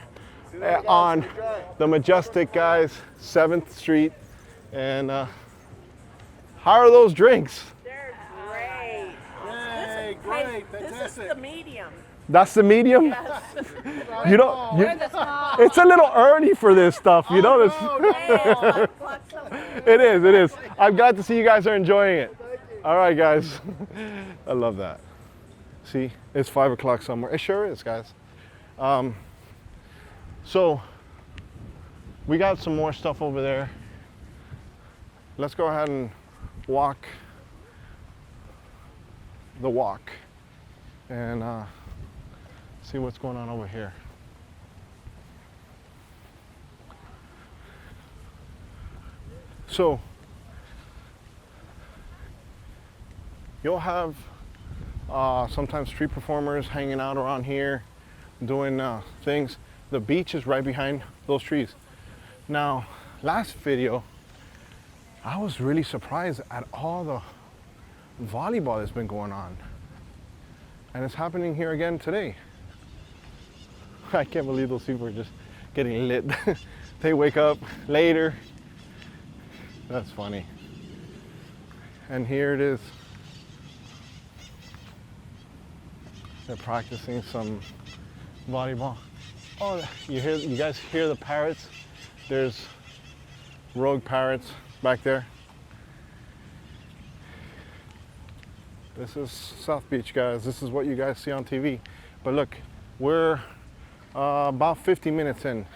See you later, guys. on Enjoy. the Majestic, guys, 7th Street. And how are those drinks? They're great. Hey, great, This is fantastic. the medium. That's the medium? Yes. You don't, We're the small. it's a little early for this stuff, you know? Hey, pluck some. It is. I'm glad to see you guys are enjoying it. All right, guys. I love that. See, it's 5 o'clock somewhere. It sure is, guys. So we got some more stuff over there. Let's go ahead and walk the walk and see what's going on over here. So you'll have sometimes street performers hanging out around here doing things. The beach is right behind those trees. Now, last video, I was really surprised at all the volleyball that's been going on. And it's happening here again today. I can't believe those people are just getting lit. They wake up later. That's funny. And here it is. They're practicing some volleyball. Oh, you guys hear the parrots? There's rogue parrots back there. This is South Beach, guys. This is what you guys see on TV. But look, we're about 50 minutes in,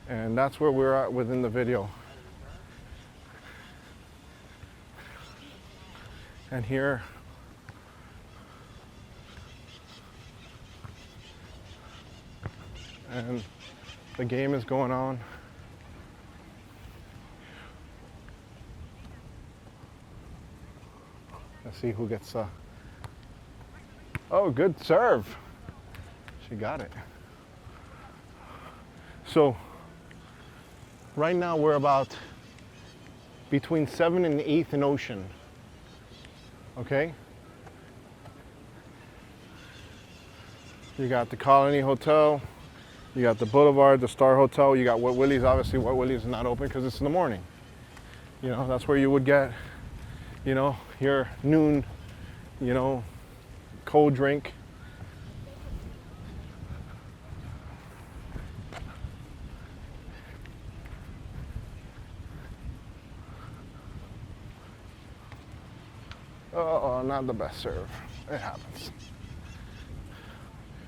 and that's where we're at within the video. And here, and the game is going on. Let's see who gets oh, good serve. She got it. So right now we're about between 7th and 8th and Ocean. Okay? You got the Colony Hotel, you got the Boulevard, the Star Hotel, you got Wet Willie's. Obviously Wet Willie's is not open because it's in the morning. You know, that's where you would get, you know, your noon, you know, cold drink. Oh, not the best serve. It happens.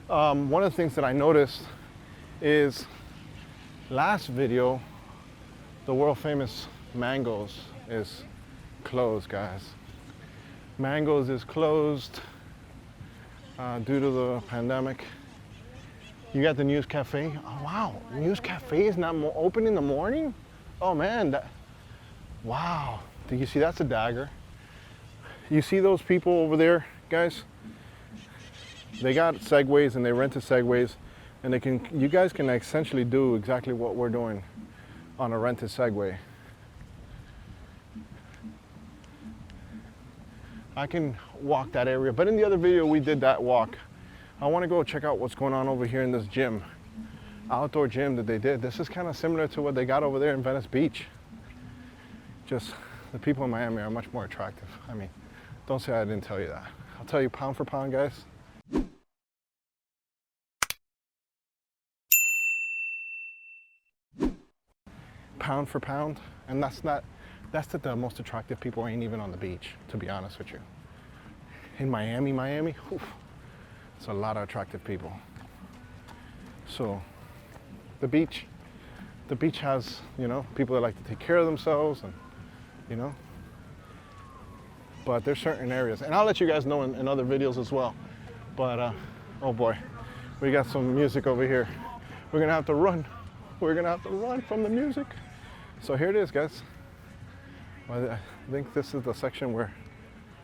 One of the things that I noticed is last video, the world famous Mango's is closed, guys. Mango's is closed due to the pandemic. You got the News Cafe. Oh, wow, News Cafe is not open in the morning? Oh man, wow. Did you see that's a dagger? You see those people over there, guys? They got Segways and they rented Segways, and you guys can essentially do exactly what we're doing on a rented Segway. I can walk that area, but in the other video we did that walk. I want to go check out what's going on over here in this gym, outdoor gym that they did. This is kind of similar to what they got over there in Venice Beach. Just the people in Miami are much more attractive. I mean, don't say I didn't tell you that. I'll tell you pound for pound, guys. Pound for pound, and that's that the most attractive people ain't even on the beach, to be honest with you. In Miami, whew, it's a lot of attractive people. So the beach has, you know, people that like to take care of themselves, and you know, but there's certain areas, and I'll let you guys know in other videos as well. But oh boy, we got some music over here. We're gonna have to run. We're gonna have to run from the music. So here it is, guys. I think this is the section where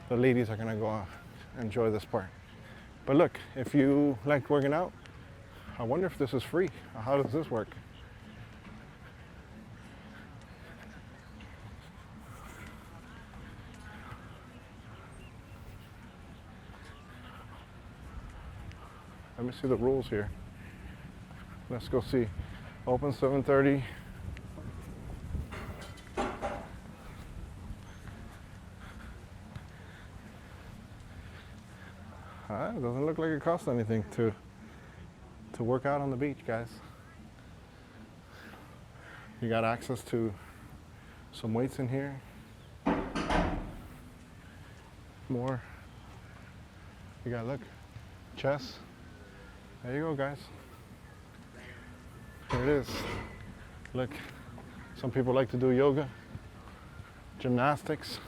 the ladies are gonna go enjoy this part. But look, if you like working out, I wonder if this is free. How does this work? Let me see the rules here. Let's go see. Open 7:30. It doesn't look like it costs anything to work out on the beach, guys. You got access to some weights in here. More. You got, look, chest. There you go, guys. Here it is. Look, some people like to do yoga, gymnastics.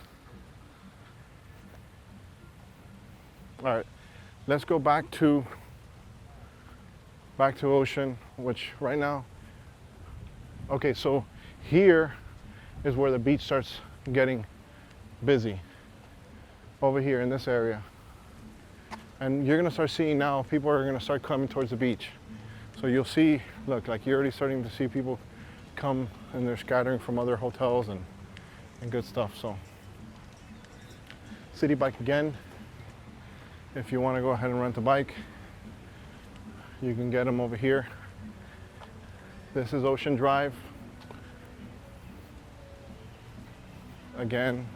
All right, let's go back to Ocean, which right now, okay, so here is where the beach starts getting busy, over here in this area. And you're gonna start seeing now, people are gonna start coming towards the beach. So you'll see, look, like you're already starting to see people come, and they're scattering from other hotels and good stuff. So City Bike again. If you want to go ahead and rent a bike, you can get them over here. This is Ocean Drive. Again,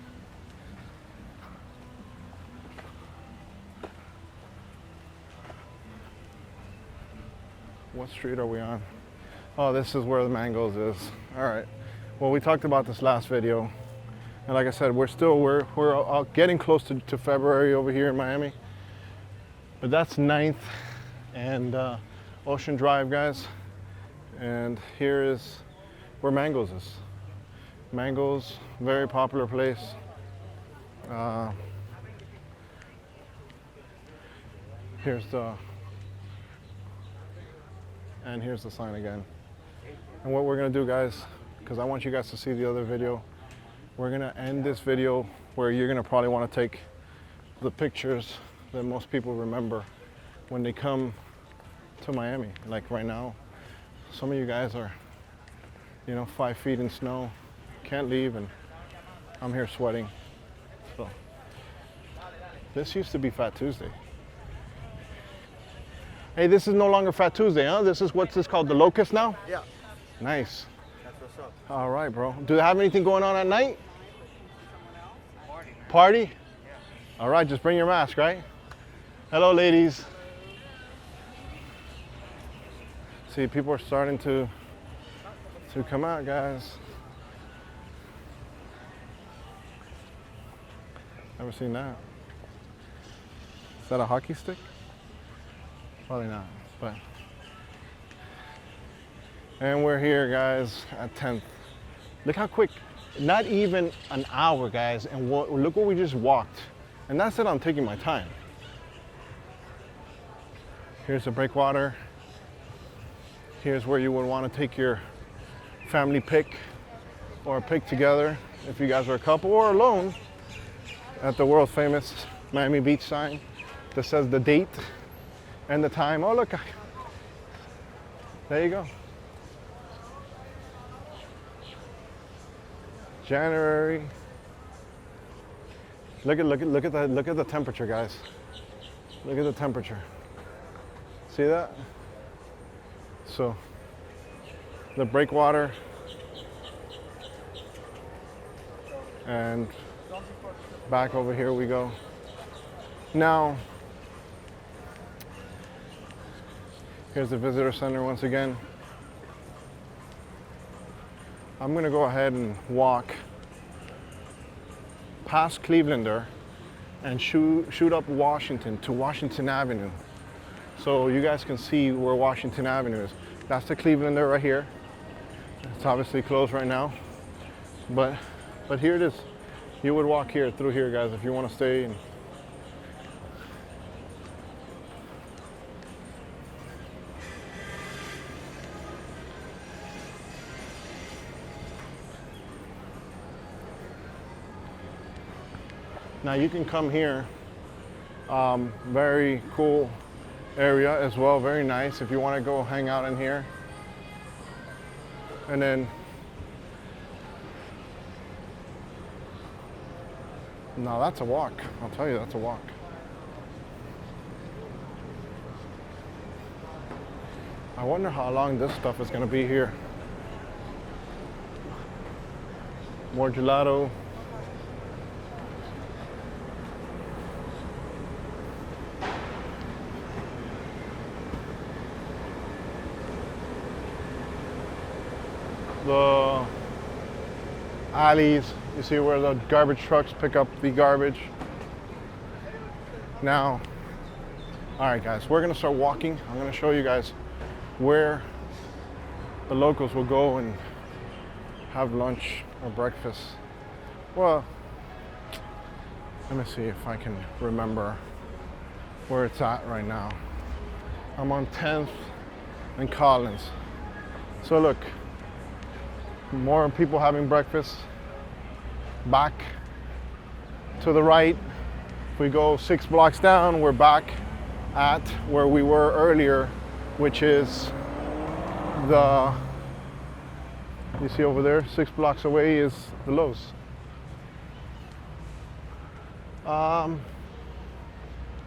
What street are we on? Oh, this is where the Mangoes is. All right. Well, we talked about this last video, and like I said, we're getting close to February over here in Miami. But that's 9th and Ocean Drive, guys. And here is where Mangoes is. Mangoes, very popular place. Here's the sign again. And what we're gonna do, guys, because I want you guys to see the other video, we're gonna end this video where you're gonna probably want to take the pictures that most people remember when they come to Miami. Like right now, some of you guys are, 5 feet in snow, can't leave, and I'm here sweating. So this used to be Fat Tuesday. Hey, this is no longer Fat Tuesday, huh? What's this called, the Locust now? Yeah. Nice. That's what's up. All right, bro. Do they have anything going on at night? Party. Party? Yeah. All right, just bring your mask, right? Hello, ladies. See, people are starting to come out, guys. Never seen that. Is that a hockey stick? Probably not, but. And we're here, guys, at 10th. Look how quick, not even an hour, guys, and look what we just walked. And that's it, I'm taking my time. Here's the breakwater. Here's where you would want to take your family pic or a pic together if you guys are a couple or alone at the world famous Miami Beach sign that says the date and the time. Oh, look, there you go. January. Look at the temperature, guys. Look at the temperature. See that? So the breakwater and back over here we go. Now here's the visitor center once again. I'm gonna go ahead and walk past Clevelander and shoot up Washington to Washington Avenue. So you guys can see where Washington Avenue is. That's the Clevelander right here. It's obviously closed right now, but here it is. You would walk here, through here, guys, if you want to stay. And now you can come here. Very cool area as well, very nice if you want to go hang out in here. And then no, that's a walk. I'll tell you, that's a walk. I wonder how long this stuff is going to be here. More gelato. The alleys, you see where the garbage trucks pick up the garbage. Now, all right, guys, we're gonna start walking. I'm gonna show you guys where the locals will go and have lunch or breakfast. Well, let me see if I can remember where it's at right now. I'm on 10th and Collins. So look, more people having breakfast. Back to the right, if we go 6 blocks down, we're back at where we were earlier, which is you see over there, 6 blocks away is the Lowe's.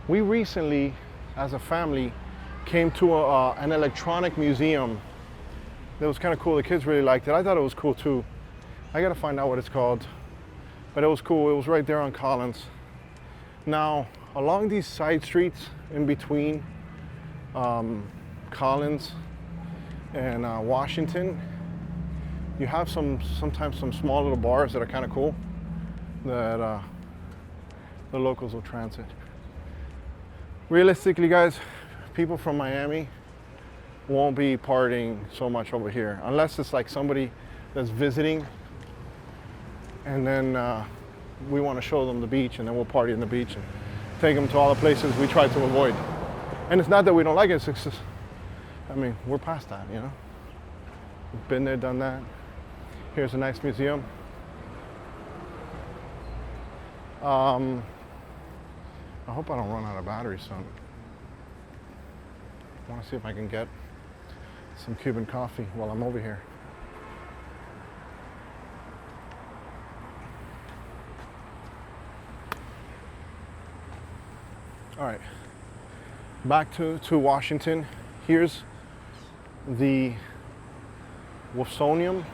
We recently, as a family, came to an electronic museum. It was kind of cool. The kids really liked it. I thought it was cool too. I gotta find out what it's called. But it was cool. It was right there on Collins. Now, along these side streets in between Collins And Washington, you have sometimes some small little bars that are kind of cool that the locals will transit. Realistically, guys, people from Miami won't be partying so much over here unless it's like somebody that's visiting, and then we want to show them the beach, and then we'll party in the beach and take them to all the places we try to avoid. And it's not that we don't like it, it's just, I mean, we're past that, you know? We've been there, done that. Here's a nice museum. I hope I don't run out of battery soon. I want to see if I can get some Cuban coffee while I'm over here. All right, back to Washington. Here's the Wilsonium.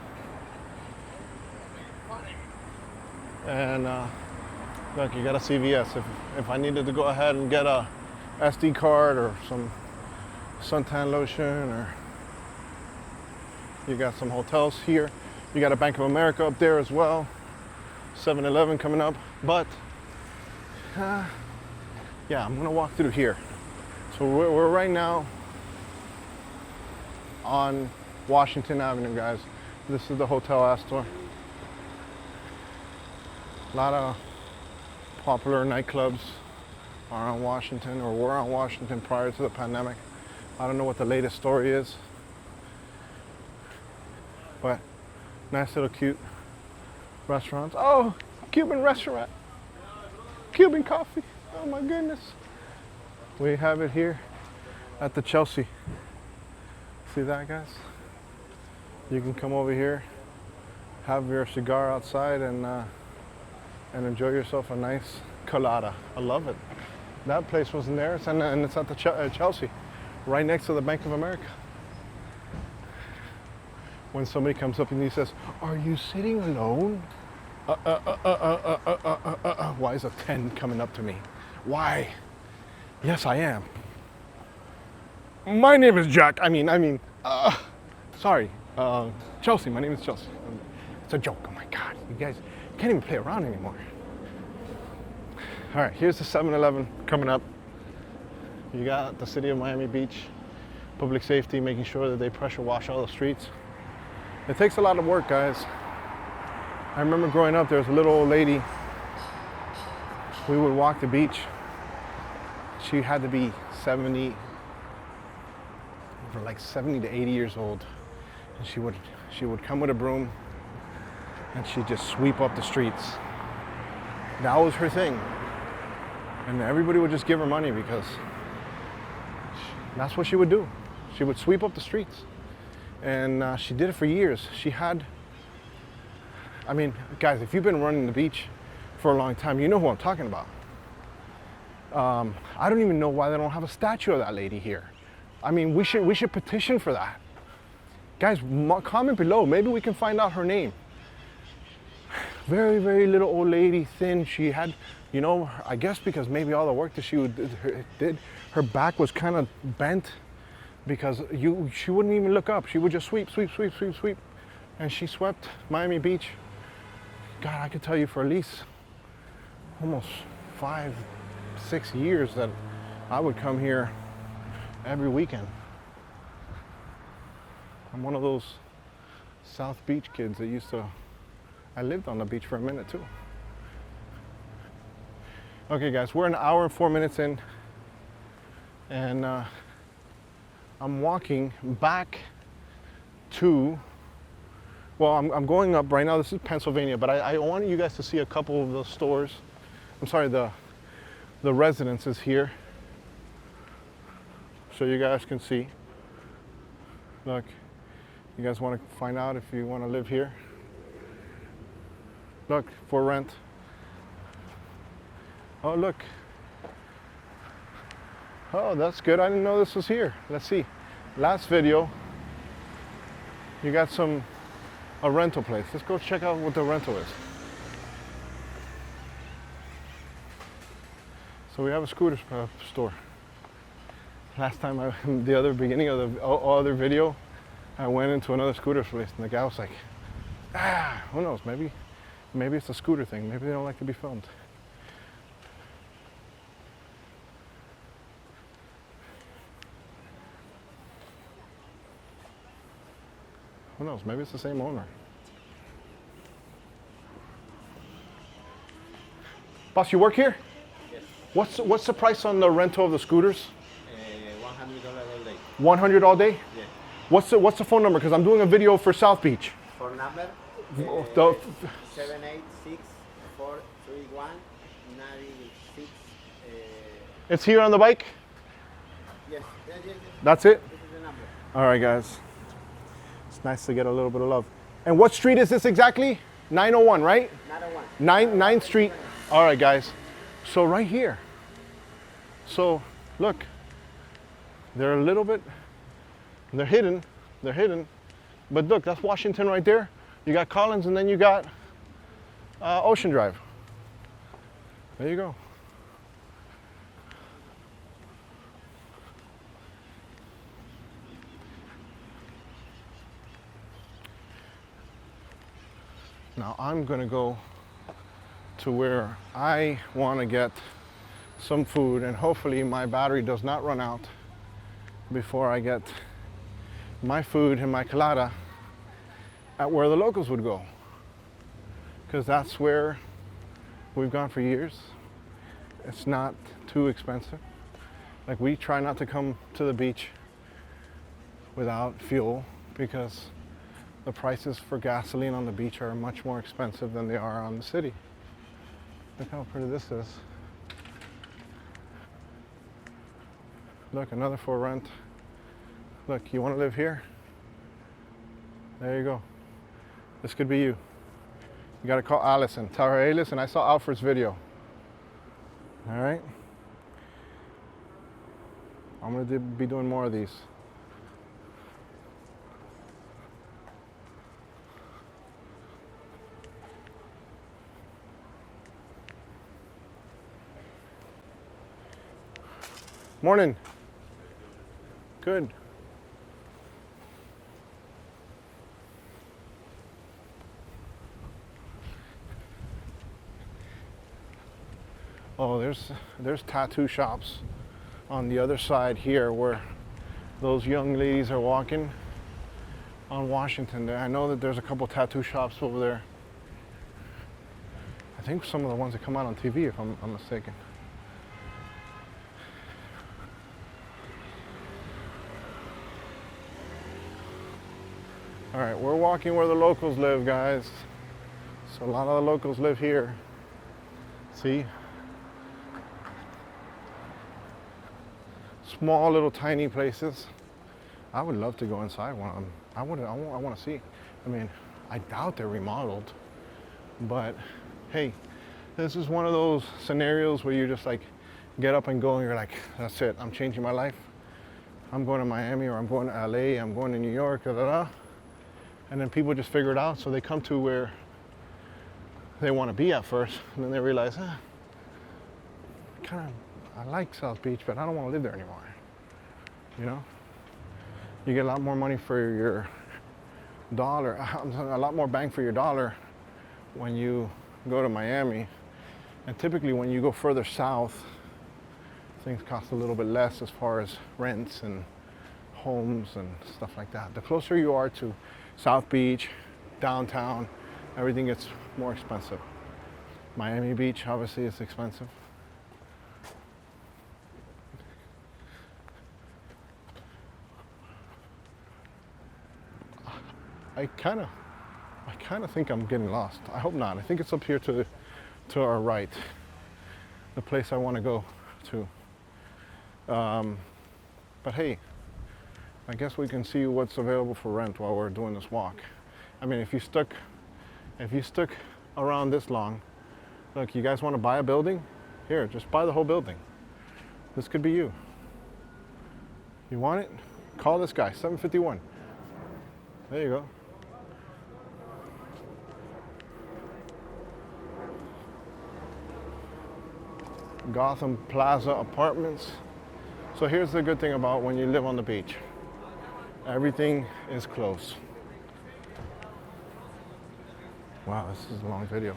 And look, you got a CVS. If I needed to go ahead and get a SD card or some suntan lotion, or you got some hotels here. You got a Bank of America up there as well. 7-Eleven coming up. But yeah, I'm gonna walk through here. So we're right now on Washington Avenue, guys. This is the Hotel Astor. A lot of popular nightclubs are on Washington, or were on Washington prior to the pandemic. I don't know what the latest story is, but nice little cute restaurants. Oh, Cuban restaurant, Cuban coffee. Oh my goodness. We have it here at the Chelsea. See that, guys? You can come over here, have your cigar outside, and enjoy yourself a nice colada. I love it. That place wasn't there, and it's at the Chelsea, right next to the Bank of America. When somebody comes up and he says, "Are you sitting alone?" Why is a 10 coming up to me? Why? Yes, I am. My name is Jack. Sorry, Chelsea. My name is Chelsea. It's a joke. Oh my God, you guys can't even play around anymore. All right, here's the 7-Eleven coming up. You got the city of Miami Beach, public safety, making sure that they pressure wash all the streets. It takes a lot of work, guys. I remember growing up, there was a little old lady. We would walk the beach. She had to be 70 to 80 years old. And she would come with a broom and she'd just sweep up the streets. That was her thing. And everybody would just give her money because that's what she would do. She would sweep up the streets. And she did it for years. She had, guys, if you've been running the beach for a long time, you know who I'm talking about. I don't even know why they don't have a statue of that lady here. We should petition for that. Guys, comment below. Maybe we can find out her name. Very, very little old lady, thin. She had, I guess because maybe all the work that she did, her back was kind of bent because she wouldn't even look up. She would just sweep. And she swept Miami Beach. God, I could tell you for at least almost 5-6 years that I would come here every weekend. I'm one of those South Beach kids that I lived on the beach for a minute too. Okay guys, we're an hour and 4 minutes in, and I'm walking back to, I'm going up right now. This is Pennsylvania, but I wanted you guys to see a couple of the stores. I'm sorry, the residences here, so you guys can see. Look, you guys want to find out if you want to live here? Look, for rent. Oh, look. Oh, that's good. I didn't know this was here. Let's see. Last video, you got a rental place. Let's go check out what the rental is. So we have a scooter store. Last time, the other beginning of the other video, I went into another scooter place and the guy was like, who knows, maybe it's a scooter thing. Maybe they don't like to be filmed. Who knows, maybe it's the same owner. Boss, you work here? Yes. What's the price on the rental of the scooters? $100 all day. 100 all day? Yeah. What's the phone number? Because I'm doing a video for South Beach. Phone number? The- 786-431-96. It's here on the bike? Yes. Yes. That's it? This is the number. All right, guys. It's nice to get a little bit of love. And what street is this exactly? 901, right? Another one. 9th Street. All right, guys. So right here. So look, they're a little bit, they're hidden. But look, that's Washington right there. You got Collins and then you got Ocean Drive. There you go. Now I'm gonna go to where I want to get some food, and hopefully my battery does not run out before I get my food and my colada at where the locals would go, because that's where we've gone for years. It's not too expensive. Like, we try not to come to the beach without fuel because the prices for gasoline on the beach are much more expensive than they are on the city. Look how pretty this is. Look, another for rent. Look, you want to live here? There you go. This could be you. You got to call Allison. Tell her, hey, listen, I saw Alfred's video. All right? I'm going to be doing more of these. Morning. Good. Oh, there's tattoo shops on the other side here where those young ladies are walking on Washington there. I know that there's a couple tattoo shops over there. I think some of the ones that come out on TV, if I'm mistaken. All right, we're walking where the locals live, guys. So a lot of the locals live here. See? Small little tiny places. I would love to go inside one of them. I want to see. I mean, I doubt they're remodeled, but hey, this is one of those scenarios where you just like get up and go and you're like, that's it, I'm changing my life. I'm going to Miami, or I'm going to LA, I'm going to New York, da da da. And then people just figure it out, so they come to where they want to be at first, and then they realize, I like South Beach, but I don't want to live there anymore. You know? You get a lot more money for your dollar, a lot more bang for your dollar when you go to Miami. And typically when you go further south, things cost a little bit less as far as rents and homes and stuff like that. The closer you are to South Beach, downtown, everything gets more expensive. Miami Beach, obviously, is expensive. I kind of think I'm getting lost. I hope not. I think it's up here to our right, the place I want to go to. But hey, I guess we can see what's available for rent while we're doing this walk. I mean, if you stuck around this long, look, you guys want to buy a building? Here, just buy the whole building. This could be you. You want it? Call this guy, 751. There you go. Gotham Plaza Apartments. So here's the good thing about when you live on the beach. Everything is close. Wow, this is a long video.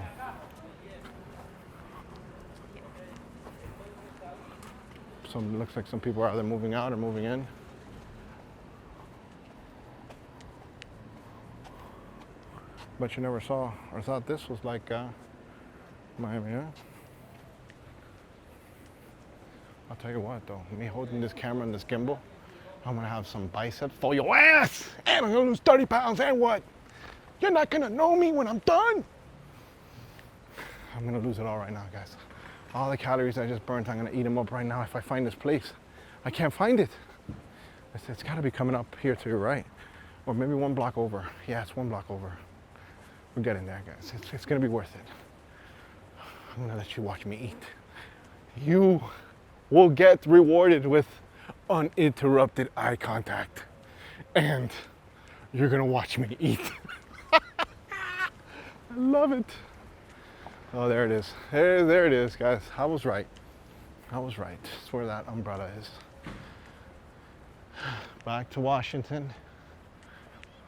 Looks like some people are either moving out or moving in. But you never saw or thought this was like Miami, huh? I'll tell you what though, me holding this camera and this gimbal, I'm gonna have some biceps for your ass! And I'm gonna lose 30 pounds, and what? You're not gonna know me when I'm done! I'm gonna lose it all right now, guys. All the calories I just burnt, I'm gonna eat them up right now if I find this place. I can't find it. It's gotta be coming up here to your right. Or maybe one block over. Yeah, it's one block over. We're getting there, guys. It's gonna be worth it. I'm gonna let you watch me eat. You will get rewarded with uninterrupted eye contact. And you're gonna watch me eat. I love it. Oh, there it is. There it is, guys. I was right. I was right. It's where that umbrella is. Back to Washington.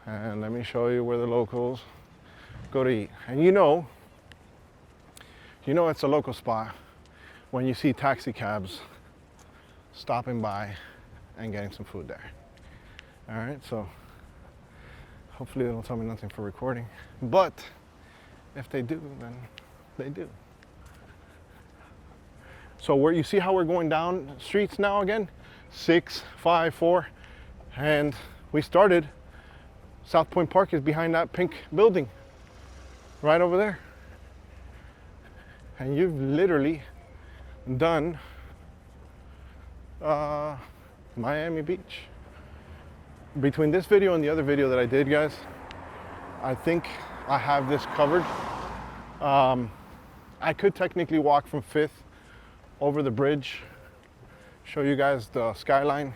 And let me show you where the locals go to eat. And you know it's a local spot when you see taxi cabs stopping by and getting some food there. All right, so hopefully they don't tell me nothing for recording. But if they do, then they do. So where you see how we're going down streets now again? 6, 5, 4, and we started. South Point Park is behind that pink building, right over there. And you've literally done Miami Beach. Between this video and the other video that I did, guys, I think I have this covered. I could technically walk from 5th over the bridge, show you guys the skyline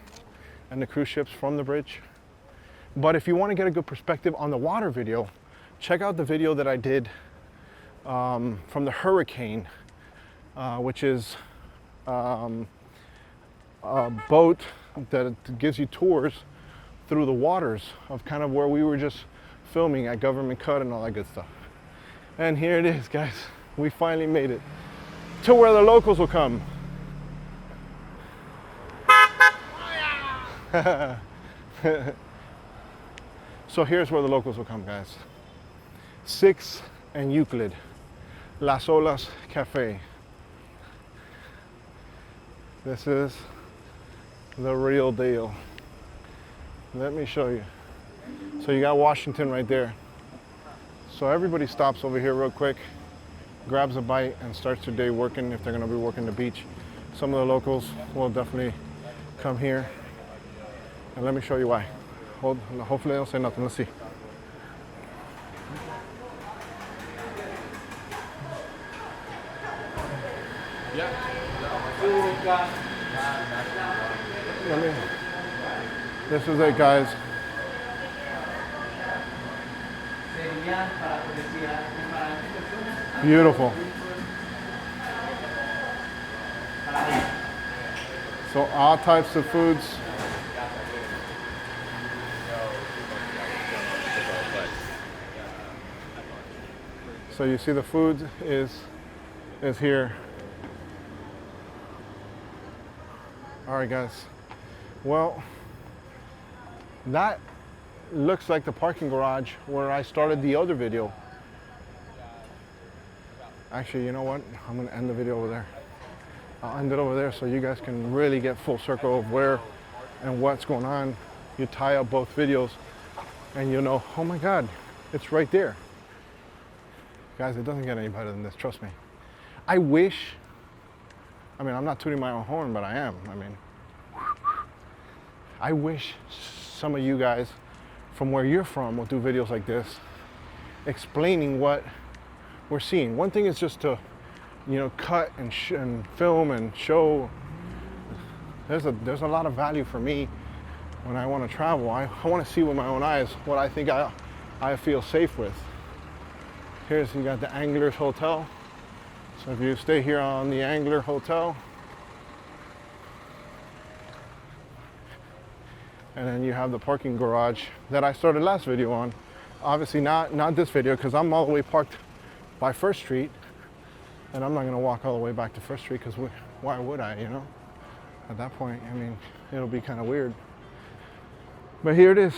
and the cruise ships from the bridge. But if you want to get a good perspective on the water video, check out the video that I did from the hurricane, which is a boat that gives you tours through the waters of kind of where we were just filming at Government Cut and all that good stuff. And here it is, guys. We finally made it to where the locals will come. So here's where the locals will come, guys. 6 and Euclid, Solas Cafe. This is the real deal. Let me show you. So you got Washington right there. So everybody stops over here real quick, grabs a bite, and starts their day working if they're gonna be working the beach. Some of the locals will definitely come here. And let me show you why. Hopefully they don't say nothing. Let's see. This is it, guys. Beautiful. So all types of foods. So you see the food is here. All right, guys. Well, that looks like the parking garage where I started the other video. Actually, you know what? I'm gonna end the video over there. I'll end it over there so you guys can really get full circle of where and what's going on. You tie up both videos and you know, oh my God, it's right there. Guys, it doesn't get any better than this, trust me. I wish, I'm not tooting my own horn, but I am. I wish some of you guys from where you're from will do videos like this, explaining what we're seeing. One thing is just to, cut and film and show. There's a lot of value for me when I want to travel. I want to see with my own eyes what I think I feel safe with. Here's, you got the Anglers Hotel. So if you stay here on the Angler Hotel, And then you have the parking garage that I started last video on. Obviously not this video, because I'm all the way parked by First Street, and I'm not gonna walk all the way back to First Street, because why would I, you know? At that point, I mean, it'll be kind of weird. But here it is.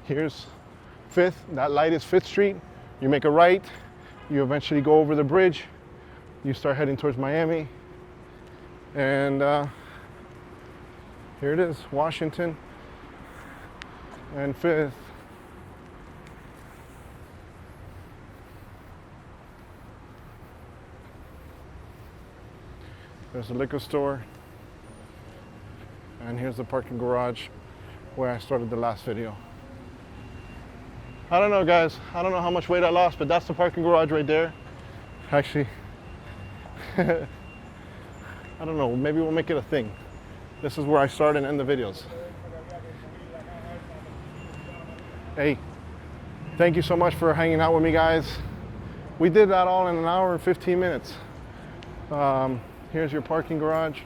Here's 5th, that light is 5th Street. You make a right, you eventually go over the bridge, you start heading towards Miami, and here it is, Washington and 5th. There's a liquor store, and here's the parking garage where I started the last video. I don't know, guys, I don't know how much weight I lost, but that's the parking garage right there. Actually, I don't know, maybe we'll make it a thing. This is where I start and end the videos. Hey, thank you so much for hanging out with me, guys. We did that all in an hour and 15 minutes. Here's your parking garage,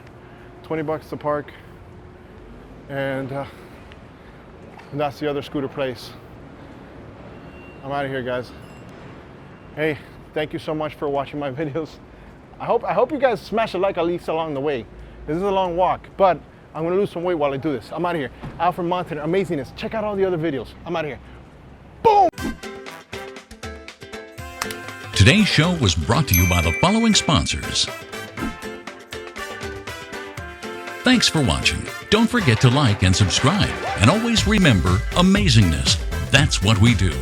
20 bucks to park. And that's the other scooter place. I'm out of here, guys. Hey, thank you so much for watching my videos. I hope you guys smash a like at least along the way. This is a long walk, but I'm gonna lose some weight while I do this. I'm out of here. Alfred Montaner, amazingness. Check out all the other videos. I'm out of here. Boom! Today's show was brought to you by the following sponsors. Thanks for watching. Don't forget to like and subscribe. And always remember, amazingness. That's what we do.